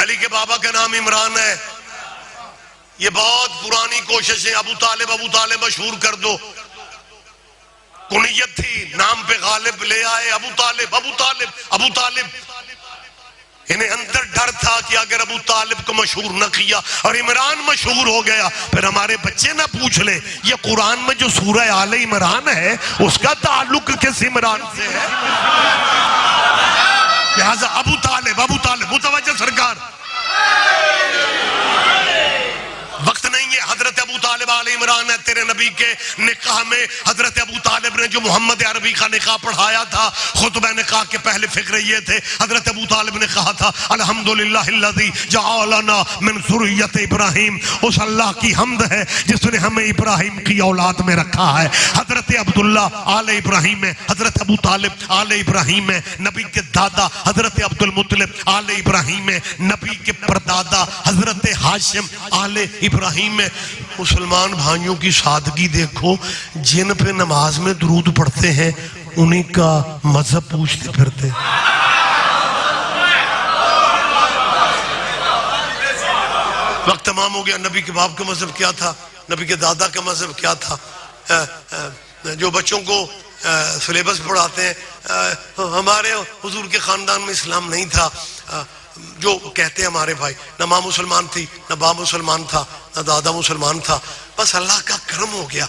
Speaker 1: علی کے بابا کا نام عمران ہے۔ یہ بہت پرانی کوشش ہے، ابو طالب مشہور کر دو، کنیت تھی، نام پہ غالب لے آئے ابو طالب، ابو طالب، ابو طالب۔ انہیں اندر ڈر تھا کہ اگر ابو طالب کو مشہور نہ کیا اور عمران مشہور ہو گیا پھر ہمارے بچے نہ پوچھ لے یہ قرآن میں جو سورہ آل عمران ہے اس کا تعلق کس عمران سے ہے۔ لہذا ابو طالب متوجہ سرکار، وقت نہیں ہے، حضرت ابو طالب آل عمران ہے۔ تیرے نبی کے نکاح میں حضرت ابو طالب نے جو محمد عربی کا نکاح پڑھایا تھا، خطبہ نکاح کے پہلے فکر یہ تھے، حضرت ابو طالب نے کہا تھا الحمدللہ الذی جعلنا من ذریۃ ابراہیم، اس اللہ کی حمد ہے جس نے ہمیں ابراہیم کی اولاد میں رکھا ہے۔ حضرت عبداللہ آل ابراہیم ہے، حضرت ابو طالب آل ابراہیم ہے، نبی کے دادا حضرت عبد المطلب آل ابراہیم ہے، نبی کے پردادا حضرت ہاشم آل ابراہیم ہے۔ مسلمان بھائیوں کی سادگی دیکھو، جن پہ نماز میں درود پڑھتے ہیں انہی کا مذہب پوچھتے پھرتے۔ وقت تمام ہو گیا۔ نبی کے باپ کا مذہب کیا تھا، نبی کے دادا کا مذہب کیا تھا؟ جو بچوں کو سلیبس پڑھاتے ہیں، ہمارے حضور کے خاندان میں اسلام نہیں تھا، جو کہتے ہیں ہمارے بھائی، نہ ماں مسلمان تھی، نہ باپ مسلمان تھا، نہ دادا مسلمان تھا، بس اللہ کا کرم ہو گیا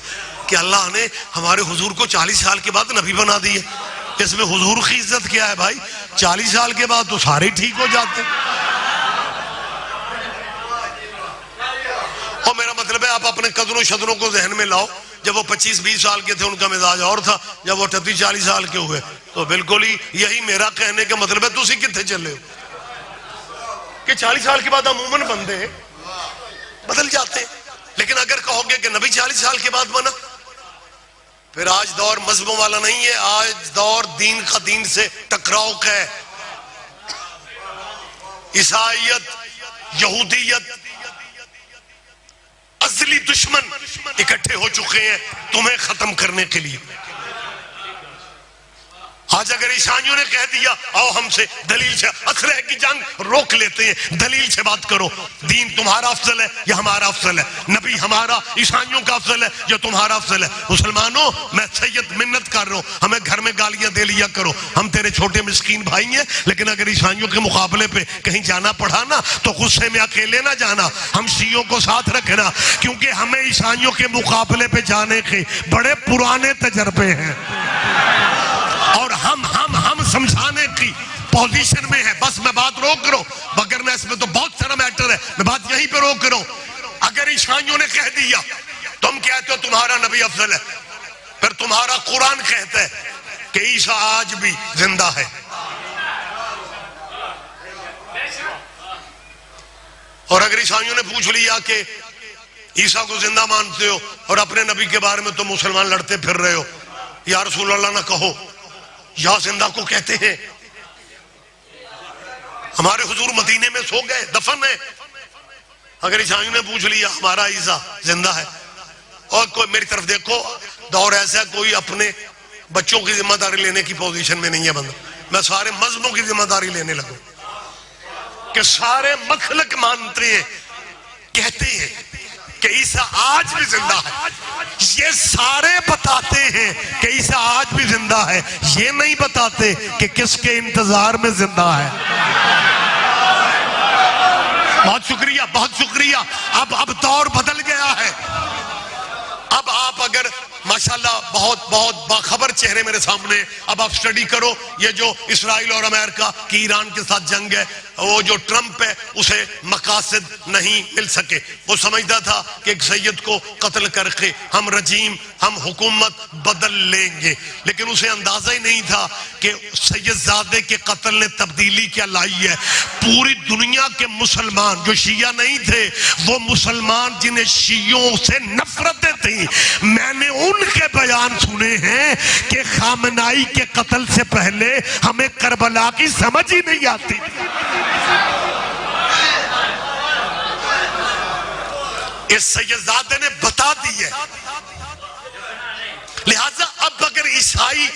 Speaker 1: کہ اللہ نے ہمارے حضور کو 40 سال کے بعد نبی بنا دیے۔ اس میں حضور کی عزت کیا ہے بھائی؟ 40 سال کے بعد تو سارے ٹھیک ہو جاتے۔ اور میرا مطلب ہے آپ اپنے قدروں شدروں کو ذہن میں لاؤ، جب وہ 25-20 سال کے تھے ان کا مزاج اور تھا، جب وہ 38-40 سال کے ہوئے تو بالکل ہی یہی میرا کہنے کا مطلب ہے۔ تو اسی کتنے چلے ہو کہ 40 سال کے بعد عموماً بندے بدل جاتے ہیں، لیکن اگر کہو گے کہ نبی 40 سال کے بعد بنا، پھر آج دور مذہبوں والا نہیں ہے، آج دور دین کا دین سے ٹکراؤ کا ہے۔ عیسائیت، یہودیت، ازلی دشمن اکٹھے ہو چکے ہیں تمہیں ختم کرنے کے لیے۔ آج اگر عیسائیوں نے کہہ دیا آؤ ہم سے دلیل سے، اسلحے کی جنگ روک لیتے ہیں، دلیل سے بات کرو، دین تمہارا افضل ہے یا ہمارا افضل ہے؟ نبی ہمارا عیسائیوں کا افضل ہے یا تمہارا افضل ہے؟ مسلمانوں میں سید منت کر رہا ہوں، ہمیں گھر میں گالیاں دے لیا کرو، ہم تیرے چھوٹے مسکین بھائی ہیں، لیکن اگر عیسائیوں کے مقابلے پہ کہیں جانا پڑا نا تو غصے میں اکیلے نہ جانا، ہم شیعوں کو ساتھ رکھنا، کیونکہ ہمیں عیسائیوں کے مقابلے پہ جانے کے بڑے پرانے تجربے ہیں اور ہم سمجھانے کی پوزیشن میں ہے۔ بس میں بات روک رہا ہوں، مگر میں اس میں تو بہت سارا میٹر ہے، میں بات یہیں پہ روک رہا ہوں۔ اگر عیسائیوں نے کہہ دیا تم کہتے ہو تمہارا نبی افضل ہے، پھر تمہارا قرآن کہتا ہے کہ عیسیٰ آج بھی زندہ ہے، اور اگر عیسائیوں نے پوچھ لیا کہ عیسیٰ کو زندہ مانتے ہو اور اپنے نبی کے بارے میں تو مسلمان لڑتے پھر رہے ہو، یا رسول اللہ نہ کہو، یا زندہ کو کہتے ہیں۔ ہمارے حضور مدینے میں سو گئے، دفن ہے، اگر عیسائیوں نے پوچھ لیا ہمارا عیسیٰ زندہ ہے، اور کوئی میری طرف دیکھو، دور ایسا ہے کوئی اپنے بچوں کی ذمہ داری لینے کی پوزیشن میں نہیں ہے بندہ، میں سارے مذہبوں کی ذمہ داری لینے لگوں کہ سارے مخلوق مانتے ہیں، کہتے ہیں کہ عیسیٰ آج بھی زندہ ہے، یہ سارے بتاتے ہیں کہ عیسیٰ آج بھی زندہ ہے، یہ نہیں بتاتے کہ کس کے انتظار میں زندہ ہے۔ بہت شکریہ، بہت شکریہ۔ اب دور بدل گیا ہے۔ اب آپ اگر ماشاءاللہ بہت بہت باخبر چہرے میرے سامنے، اب آپ سٹڈی کرو یہ جو اسرائیل اور امریکہ کی ایران کے ساتھ جنگ ہے، وہ جو ٹرمپ ہے اسے مقاصد نہیں مل سکے۔ وہ سمجھتا تھا کہ ایک سید کو قتل کر کے ہم رجیم، ہم حکومت بدل لیں گے، لیکن اسے اندازہ ہی نہیں تھا کہ سید زادے کے قتل نے تبدیلی کیا لائی ہے۔ پوری دنیا کے مسلمان جو شیعہ نہیں تھے، وہ مسلمان جنہیں شیعوں سے نفرتیں تھیں، میں نے ان کے بیان سنے ہیں کہ خامنائی کے قتل سے پہلے ہمیں کربلا کی سمجھ ہی نہیں آتی تھی۔ اس سیدزادے نے بتا دی ہے۔ لہٰذا اب اگر عیسائی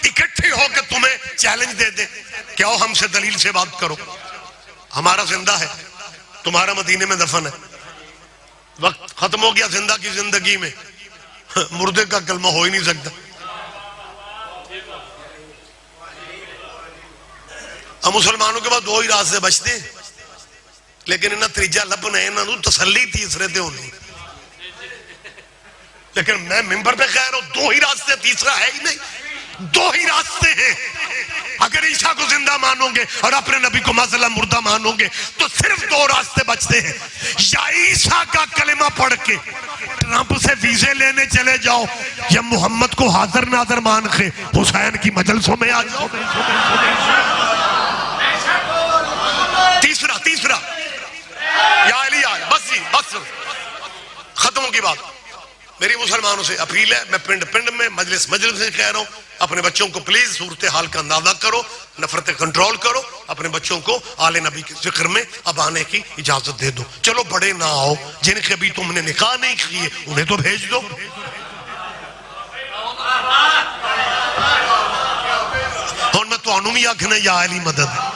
Speaker 1: اکٹھے ہو کے تمہیں چیلنج دے دیں کہ آؤ ہم سے دلیل سے بات کرو، ہمارا زندہ ہے، تمہارا مدینے میں دفن ہے، وقت ختم ہو گیا زندہ کی زندگی میں، مردے کا کلمہ ہو ہی نہیں سکتا۔ اب مسلمانوں کے بعد دو ہی راستے بچتے ہیں، لیکن انہاں تریجا لبنا ہے، انہاں تسلی تیسرے دے ہونی، لیکن میں ممبر پہ کہہ رہا ہوں دو ہی راستے، تیسرا ہے ہی نہیں۔ دو ہی راستے ہیں۔ اگر عیسیٰ کو زندہ مانو گے اور اپنے نبی کو معذاللہ مردہ مانو گے تو صرف دو راستے بچتے ہیں، یا عیسیٰ کا کلمہ پڑھ کے ٹرمپ سے ویزے لینے چلے جاؤ، یا محمد کو حاضر ناظر مان کے حسین کی مجلسوں میں آ جاؤ۔ تیسرا یا علی آئے، بس جی بس ختم کی بات۔ میری مسلمانوں سے اپیل ہے، میں پنڈ میں مجلس سے کہہ رہا ہوں، اپنے بچوں کو پلیز صورتحال کا اندازہ کرو، نفرت کنٹرول کرو، اپنے بچوں کو آل نبی کے ذکر میں اب آنے کی اجازت دے دو۔ چلو بڑے نہ آؤ، جن کے بھی تم نے نکاح نہیں کیے انہیں تو بھیج دو۔ اور میں تو بھی آکھنا یا علی مدد ہے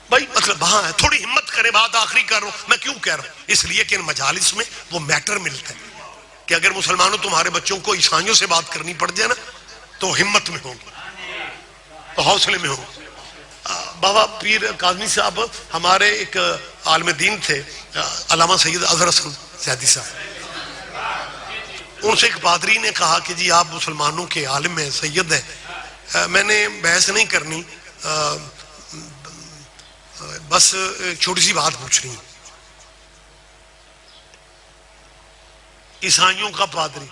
Speaker 1: بھائی، مطلب وہاں ہے، تھوڑی ہمت کرے۔ بات آخری کر رہا ہوں، میں کیوں کہہ رہا ہوں؟ اس لیے کہ ان مجالس میں وہ میٹر ملتا ہے کہ اگر مسلمانوں تمہارے بچوں کو عیسائیوں سے بات کرنی پڑ جائے نا تو ہمت میں ہوں گے، تو حوصلے میں ہوں گے۔ بابا پیر کاظمی صاحب ہمارے ایک عالم دین تھے، علامہ سید اظہر حسن زیدی صاحب، ان سے ایک پادری نے کہا کہ جی آپ مسلمانوں کے عالم ہیں، سید ہیں، میں نے بحث نہیں کرنی، بس چھوٹی سی بات پوچھ رہی ہوں۔ عیسائیوں کا پادری،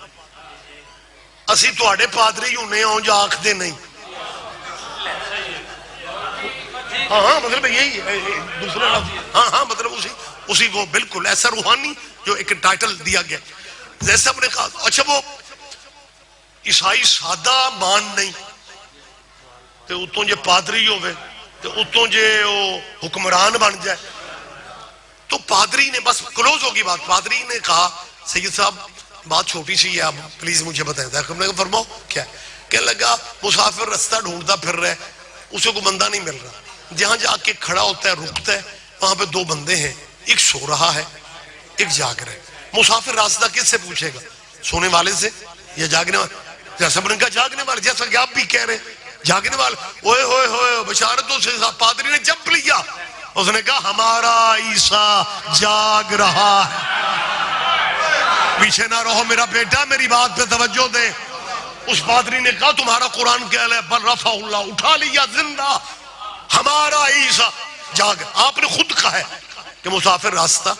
Speaker 1: اسی تواڈے پادری ہونے ہوں جو آنکھ دے نہیں۔ ہاں مطلب یہی ہے، دوسرا لفظ ہاں مطلب اسی کو بالکل ایسا روحانی جو ایک ٹائٹل دیا گیا، جیسا ہم نے کہا۔ اچھا وہ عیسائی سادہ مان نہیں تو اتوں جے پادری ہوئے تو اتوں جے وہ حکمران بن جائے، تو پادری نے بس کلوز ہوگی بات۔ پادری نے کہا سید صاحب بات چھوٹی سی ہے، آپ پلیز مجھے بتائیں۔ ہم نے فرماؤ کیا ہے؟ کہنے لگا مسافر رستہ ڈھونڈتا پھر رہا ہے، اسے کوئی بندہ نہیں مل رہا، جہاں جا کے کھڑا ہوتا ہے رکتا ہے، وہاں پہ دو بندے ہیں، ایک سو رہا ہے ایک جاگ رہا ہے۔ مسافر راستہ کس سے پوچھے گا؟ سونے والے سے یا جاگنے والے؟ جیسا نے کہا جاگنے والے، جیسا کہ آپ بھی کہہ رہے ہیں جاگنے والے۔ اوئے ہوئے ہوئے بشارتوں سے پادری نے جب لیا، اس نے کہا ہمارا عیسیٰ جاگ رہا ہے۔ پیچھے نہ رہو میرا بیٹا، میری بات پہ توجہ دے۔ اس پادری نے کہا تمہارا قرآن کہہ رہا ہے بل رفع اللہ، اٹھا لیا زندہ، ہمارا عیسیٰ جاگ۔ آپ نے خود کہا ہے کہ مسافر راستہ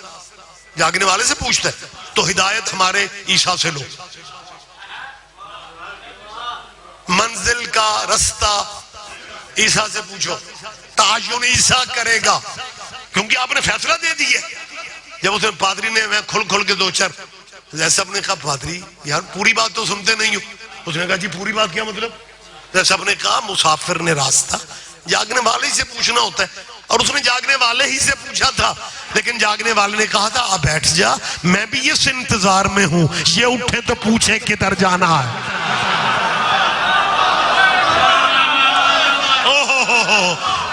Speaker 1: جاگنے والے سے پوچھتا ہے، تو ہدایت ہمارے عیسیٰ سے لو۔ منزل کا رستہ عیسیٰ سے پوچھو، تعین عیسیٰ کرے گا، کیونکہ آپ نے فیصلہ دے دیا۔ جب اس نے پادری نے میں کھل کے دو چار، جیسا نے کہا پادری یار پوری بات تو سنتے نہیں ہو۔ اس نے کہا جی پوری بات کیا مطلب؟ جیسا نے کہا مسافر نے راستہ جاگنے والے ہی سے پوچھنا ہوتا ہے، اور اس نے جاگنے والے ہی سے پوچھا تھا، لیکن جاگنے والے نے کہا تھا اب بیٹھ جا، میں بھی اس انتظار میں ہوں، یہ اٹھے تو پوچھے کدھر جانا ہے۔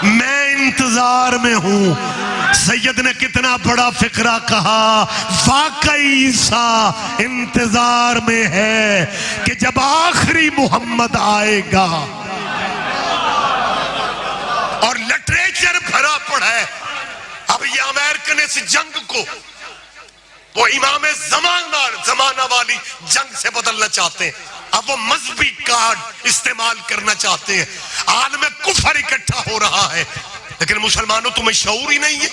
Speaker 1: میں انتظار میں ہوں. سید نے کتنا بڑا فقرہ کہا, واقعی عیسیٰ انتظار میں ہے کہ جب آخری محمد آئے گا. اور لٹریچر بھرا پڑا ہے. اب یہ امریکن اس جنگ کو وہ امام زمانہ والی جنگ سے بدلنا چاہتے ہیں. اب وہ مذہبی کارڈ استعمال کرنا چاہتے ہیں. عالم کفر اکٹھا ہو رہا ہے, لیکن مسلمانوں تمہیں شعور ہی نہیں ہے,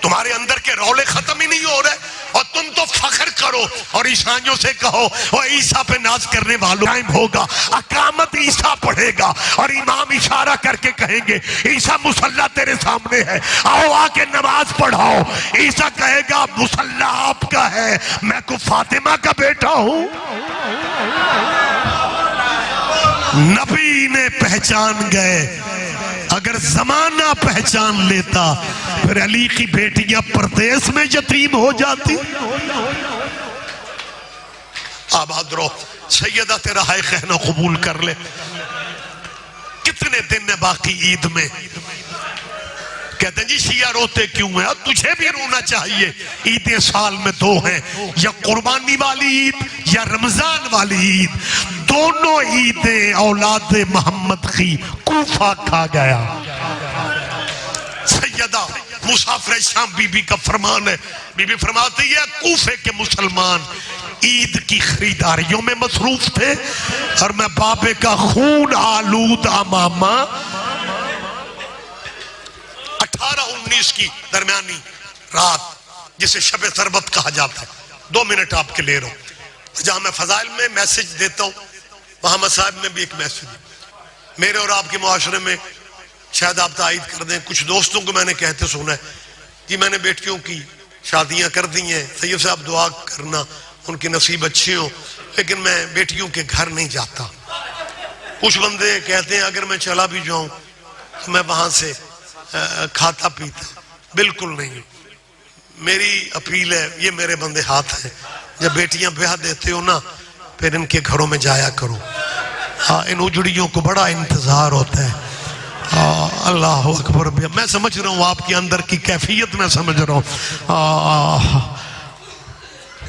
Speaker 1: تمہارے اندر کے رولے ختم ہی نہیں ہو رہے, اور تم تو فخر کرو اور عیسائیوں سے کہو وہ عیسیٰ پہ ناز کرنے والوں قائم ہوگا. اقامت عیسیٰ پڑھے گا اور امام اشارہ کر کے کہیں گے عیسیٰ مصلی تیرے سامنے ہے, آؤ آ کے نماز پڑھاؤ. عیسیٰ کہے گا مصلی آپ کا ہے, میں کو فاطمہ کا بیٹا ہوں. نبی نے پہچان گئے. اگر زمانہ پہچان لیتا پھر علی کی بیٹیاں پردیس میں یتیم ہو جاتی. آباد رہو. سیدہ تیرا ہائے خہنہ قبول کر لے. کتنے دن ہے باقی عید میں؟ کہتے ہیں جی شیعہ روتے کیوں ہیں؟ تجھے بھی رونا چاہیے. عیدیں سال میں دو ہیں, یا قربانی والی عید یا رمضان والی عید. دونوں عیدیں اولاد محمد کی کوفہ کھا گیا. سیدہ مسافر شام بی بی کا فرمان ہے. بی بی فرماتی ہے کوفے کے مسلمان عید کی خریداریوں میں مصروف تھے, اور میں بابے کا خون آلود امامہ 18-19 کی درمیانی رات جسے شب ضربت کہا جاتا ہے. 2 منٹ آپ کے لے رہا ہوں. جہاں میں فضائل میں میسج دیتا ہوں وہاں مصائب میں بھی ایک میسج ہے. میرے اور آپ کے معاشرے میں شاید آپ تائید کر دیں, کچھ دوستوں کو میں نے کہتے سنا ہے کہ میں نے بیٹیوں کی شادیاں کر دی ہیں, سید صاحب دعا کرنا ان کے نصیب اچھے ہوں, لیکن میں بیٹیوں کے گھر نہیں جاتا. کچھ بندے کہتے ہیں اگر میں چلا بھی جاؤں تو میں وہاں سے کھاتا پیتا. بالکل نہیں. میری اپیل ہے, یہ میرے بندے ہاتھ ہیں, جب بیٹیاں بیاہ دیتے ہو نا پھر ان کے گھروں میں جایا کرو. ان اجڑیوں کو بڑا انتظار ہوتا ہے. اللہ اکبر. میں سمجھ رہا ہوں آپ کے اندر کی کیفیت میں سمجھ رہا ہوں.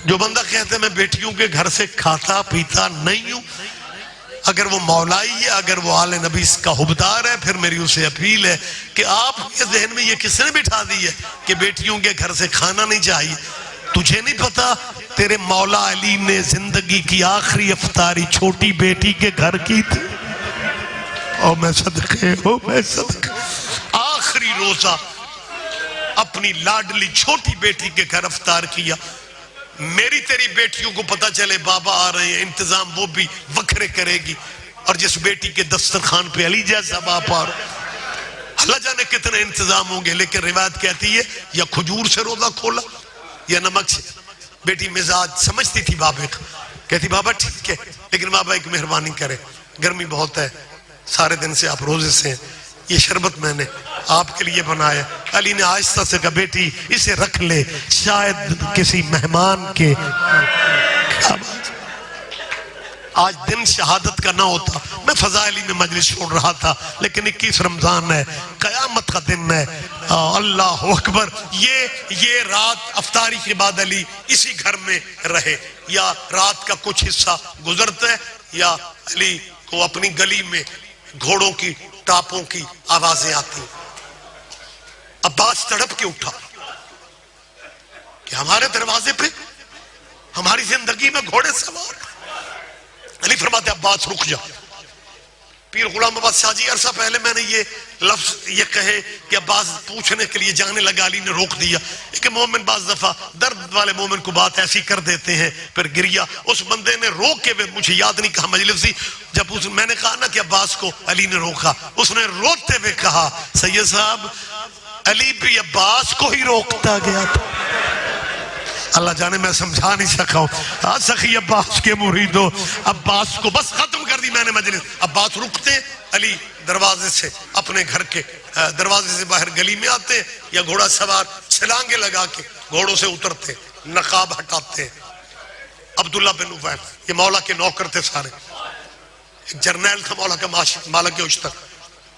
Speaker 1: جو بندہ کہتے ہیں میں بیٹیوں کے گھر سے کھاتا پیتا نہیں ہوں, اگر وہ مولائی ہے, اگر وہ آل نبی کا حبدار ہے, پھر میری اسے اپیل ہے کہ آپ کے ذہن میں یہ کس نے بٹھا دی ہے کہ بیٹیوں کے گھر سے کھانا نہیں چاہیے؟ تجھے نہیں پتا تیرے مولا علی نے زندگی کی آخری افطاری چھوٹی بیٹی کے گھر کی تھی؟ او میں صدقے, او میں صدقے. آخری روزہ اپنی لاڈلی چھوٹی بیٹی کے گھر افطار کیا. میری تیری بیٹیوں کو پتا چلے بابا آ رہے ہیں, انتظام وہ بھی وکھرے کرے گی, اور جس بیٹی کے دسترخوان پہ علی جیسا باپ آ رہا, اللہ جانے کتنے انتظام ہوں گے. لیکن روایت کہتی ہے یا کھجور سے روزہ کھولا یا نمک سے. بیٹی مزاج سمجھتی تھی بابے کا, کہتی بابا ٹھیک ہے لیکن بابا ایک مہربانی کرے, گرمی بہت ہے, سارے دن سے آپ روزے سے ہیں, یہ شربت میں نے آپ کے لیے بنایا. علی نے آہستہ سے کہا بیٹی اسے رکھ لے, شاید کسی مہمان کے. آج دن شہادت کا نہ ہوتا, میں فضائلی میں مجلس چھوڑ رہا تھا, لیکن 21 رمضان ہے, قیامت کا دن ہے. اللہ اکبر. یہ رات افطاری کے بعد علی اسی گھر میں رہے, یا رات کا کچھ حصہ گزرتا ہے, یا علی کو اپنی گلی میں گھوڑوں کی ٹاپوں کی آوازیں آتی. عباس تڑپ کے اٹھا کہ ہمارے دروازے پہ ہماری زندگی میں گھوڑے سوار. علی فرماتے عباس رک جا. پیر غلام عباس شاہ جی عرصہ پہلے میں نے یہ لفظ یہ کہے کہ عباس پوچھنے کے لیے جانے لگا, علی نے روک دیا. کہ مومن بعض دفعہ درد والے مومن کو بات ایسی کر دیتے ہیں, پھر گریا. اس بندے نے روک کے, مجھے یاد نہیں کہا مجلس تھی, جب میں نے کہا نا کہ عباس کو علی نے روکا, اس نے روتے ہوئے کہا سید صاحب علی بھی عباس کو ہی روکتا گیا تھا. اللہ جانے میں سمجھا نہیں سکا ہوں. سخی عباس کے مریدوں, عباس کو بس ختم کر دی میں نے مجلس. عباس رکتے, علی دروازے سے اپنے گھر کے دروازے سے باہر گلی میں آتے, یا گھوڑا سوار چھلانگے لگا کے گھوڑوں سے اترتے, نقاب ہٹاتے. عبداللہ بن عبید یہ مولا کے نوکر تھے سارے, ایک جرنیل تھا مولا کا مالک اشتر,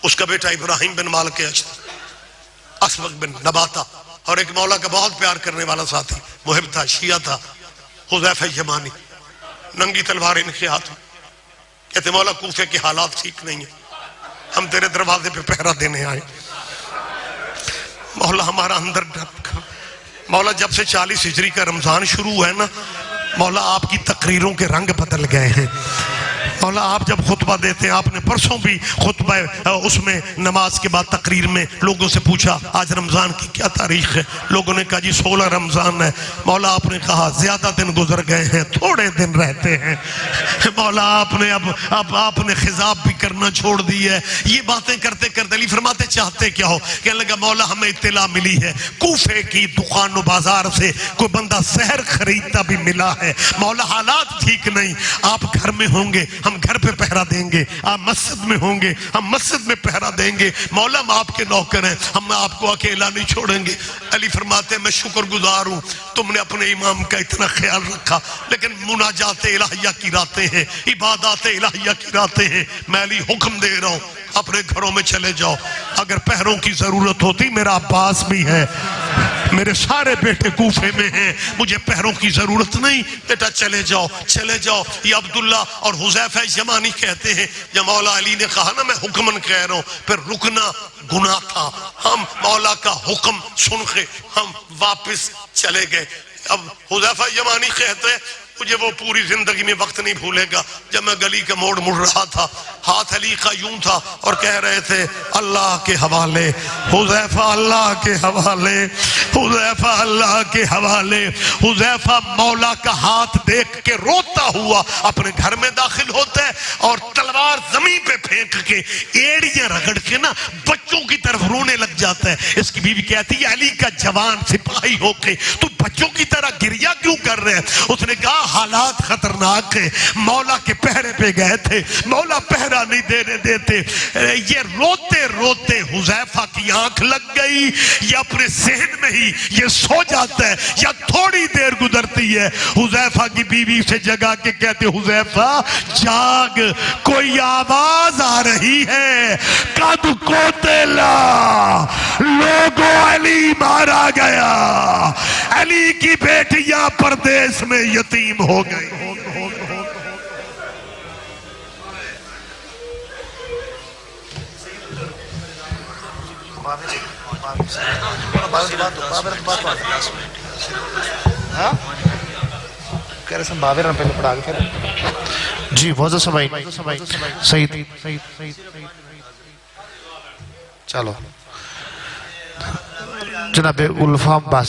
Speaker 1: اس کا بیٹا ابراہیم بن مالک اشتر، اسبق بن نباتا، اور ایک مولا کا بہت پیار کرنے والا ساتھی محب تھا، شیعہ تھا، حذیفہ یمانی، ننگی تلوار ان کے ہاتھ، کہتے مولا کوفے کے حالات ٹھیک نہیں ہیں، ہم تیرے دروازے پہ پہرا دینے آئے، مولا ہمارا اندر ڈھک، مولا جب سے 40 ہجری کا رمضان شروع ہے نا مولا آپ کی تقریروں کے رنگ بدل گئے ہیں، مولا آپ جب خطبہ دیتے ہیں، آپ نے پرسوں بھی خطبہ اس میں نماز کے بعد تقریر میں لوگوں سے پوچھا آج رمضان کی کیا تاریخ ہے، لوگوں نے کہا جی 16 رمضان ہے، مولا آپ نے کہا زیادہ دن گزر گئے ہیں تھوڑے دن رہتے ہیں، مولا آپ نے اب آپ نے خضاب بھی کرنا چھوڑ دی ہے، یہ باتیں کرتے کرتے علی فرماتے چاہتے کیا ہو، کہنے لگا مولا ہمیں اطلاع ملی ہے کوفے کی دکان و بازار سے کوئی بندہ سحر خریدتا بھی ملا ہے، مولا حالات ٹھیک نہیں، آپ گھر میں ہوں گے ہم گھر پہ پہرا دیں گے، آپ مسجد میں ہوں گے ہم مسجد میں پہرا دیں گے، مولا ہم آپ کے نوکر ہیں، ہم آپ کو اکیلا نہیں چھوڑیں گے۔ علی فرماتے ہیں میں شکر گزار ہوں تم نے اپنے امام کا اتنا خیال رکھا، لیکن مناجات الہیہ کی راتیں ہیں، عبادات الہیہ کی راتیں ہیں، میں علی حکم دے رہا ہوں اپنے گھروں میں چلے جاؤ، اگر پہروں کی ضرورت ہوتی میرا عباس بھی ہے، میرے سارے بیٹے کوفے میں ہیں، مجھے پہروں کی ضرورت نہیں، بیٹا چلے جاؤ چلے جاؤ۔ یہ عبداللہ اور حذیفہ یمانی کہتے ہیں جب مولا علی نے کہا نا میں حکمن کہہ رہا ہوں، پھر رکنا گناہ تھا، ہم مولا کا حکم سن کے ہم واپس چلے گئے۔ اب حذیفہ یمانی کہتے ہیں مجھے وہ پوری زندگی میں وقت نہیں بھولے گا جب میں گلی کا موڑ مڑ رہا تھا، ہاتھ علی کا یوں تھا اور کہہ رہے تھے اللہ کے حوالے حذیفہ، اللہ کے حوالے حذیفہ، اللہ کے حوالے۔ حذیفہ مولا کا ہاتھ دیکھ کے روتا ہوا اپنے گھر میں داخل ہوتا ہے اور تلوار زمین پہ پھینک کے ایڑیاں رگڑ کے نا بچوں کی طرف رونے لگ جاتا ہے۔ اس کی بیوی کہتی ہے علی کا جوان سپاہی ہو کے تو بچوں کی طرح گریا کیوں کر رہے ہیں؟ اس نے کہا حالات خطرناک ہے، مولا کے پہرے پہ گئے تھے، مولا پہرا نہیں دینے دیتے۔ یہ روتے روتے حذیفہ کی آنکھ لگ گئی، یہ اپنے ذہن میں ہی یہ سو جاتا ہے یا تھوڑی دیر گزرتی ہے، حذیفہ کی بیوی سے جگا کے کہتے حذیفہ جاگ کوئی آواز آ رہی ہے، قد قتلا لوگوں علی مارا گیا، علی کی بیٹیاں پردیس میں یتیم ہو گئی۔
Speaker 2: جی بہت سمائی صحیح چلو جناب الفام باس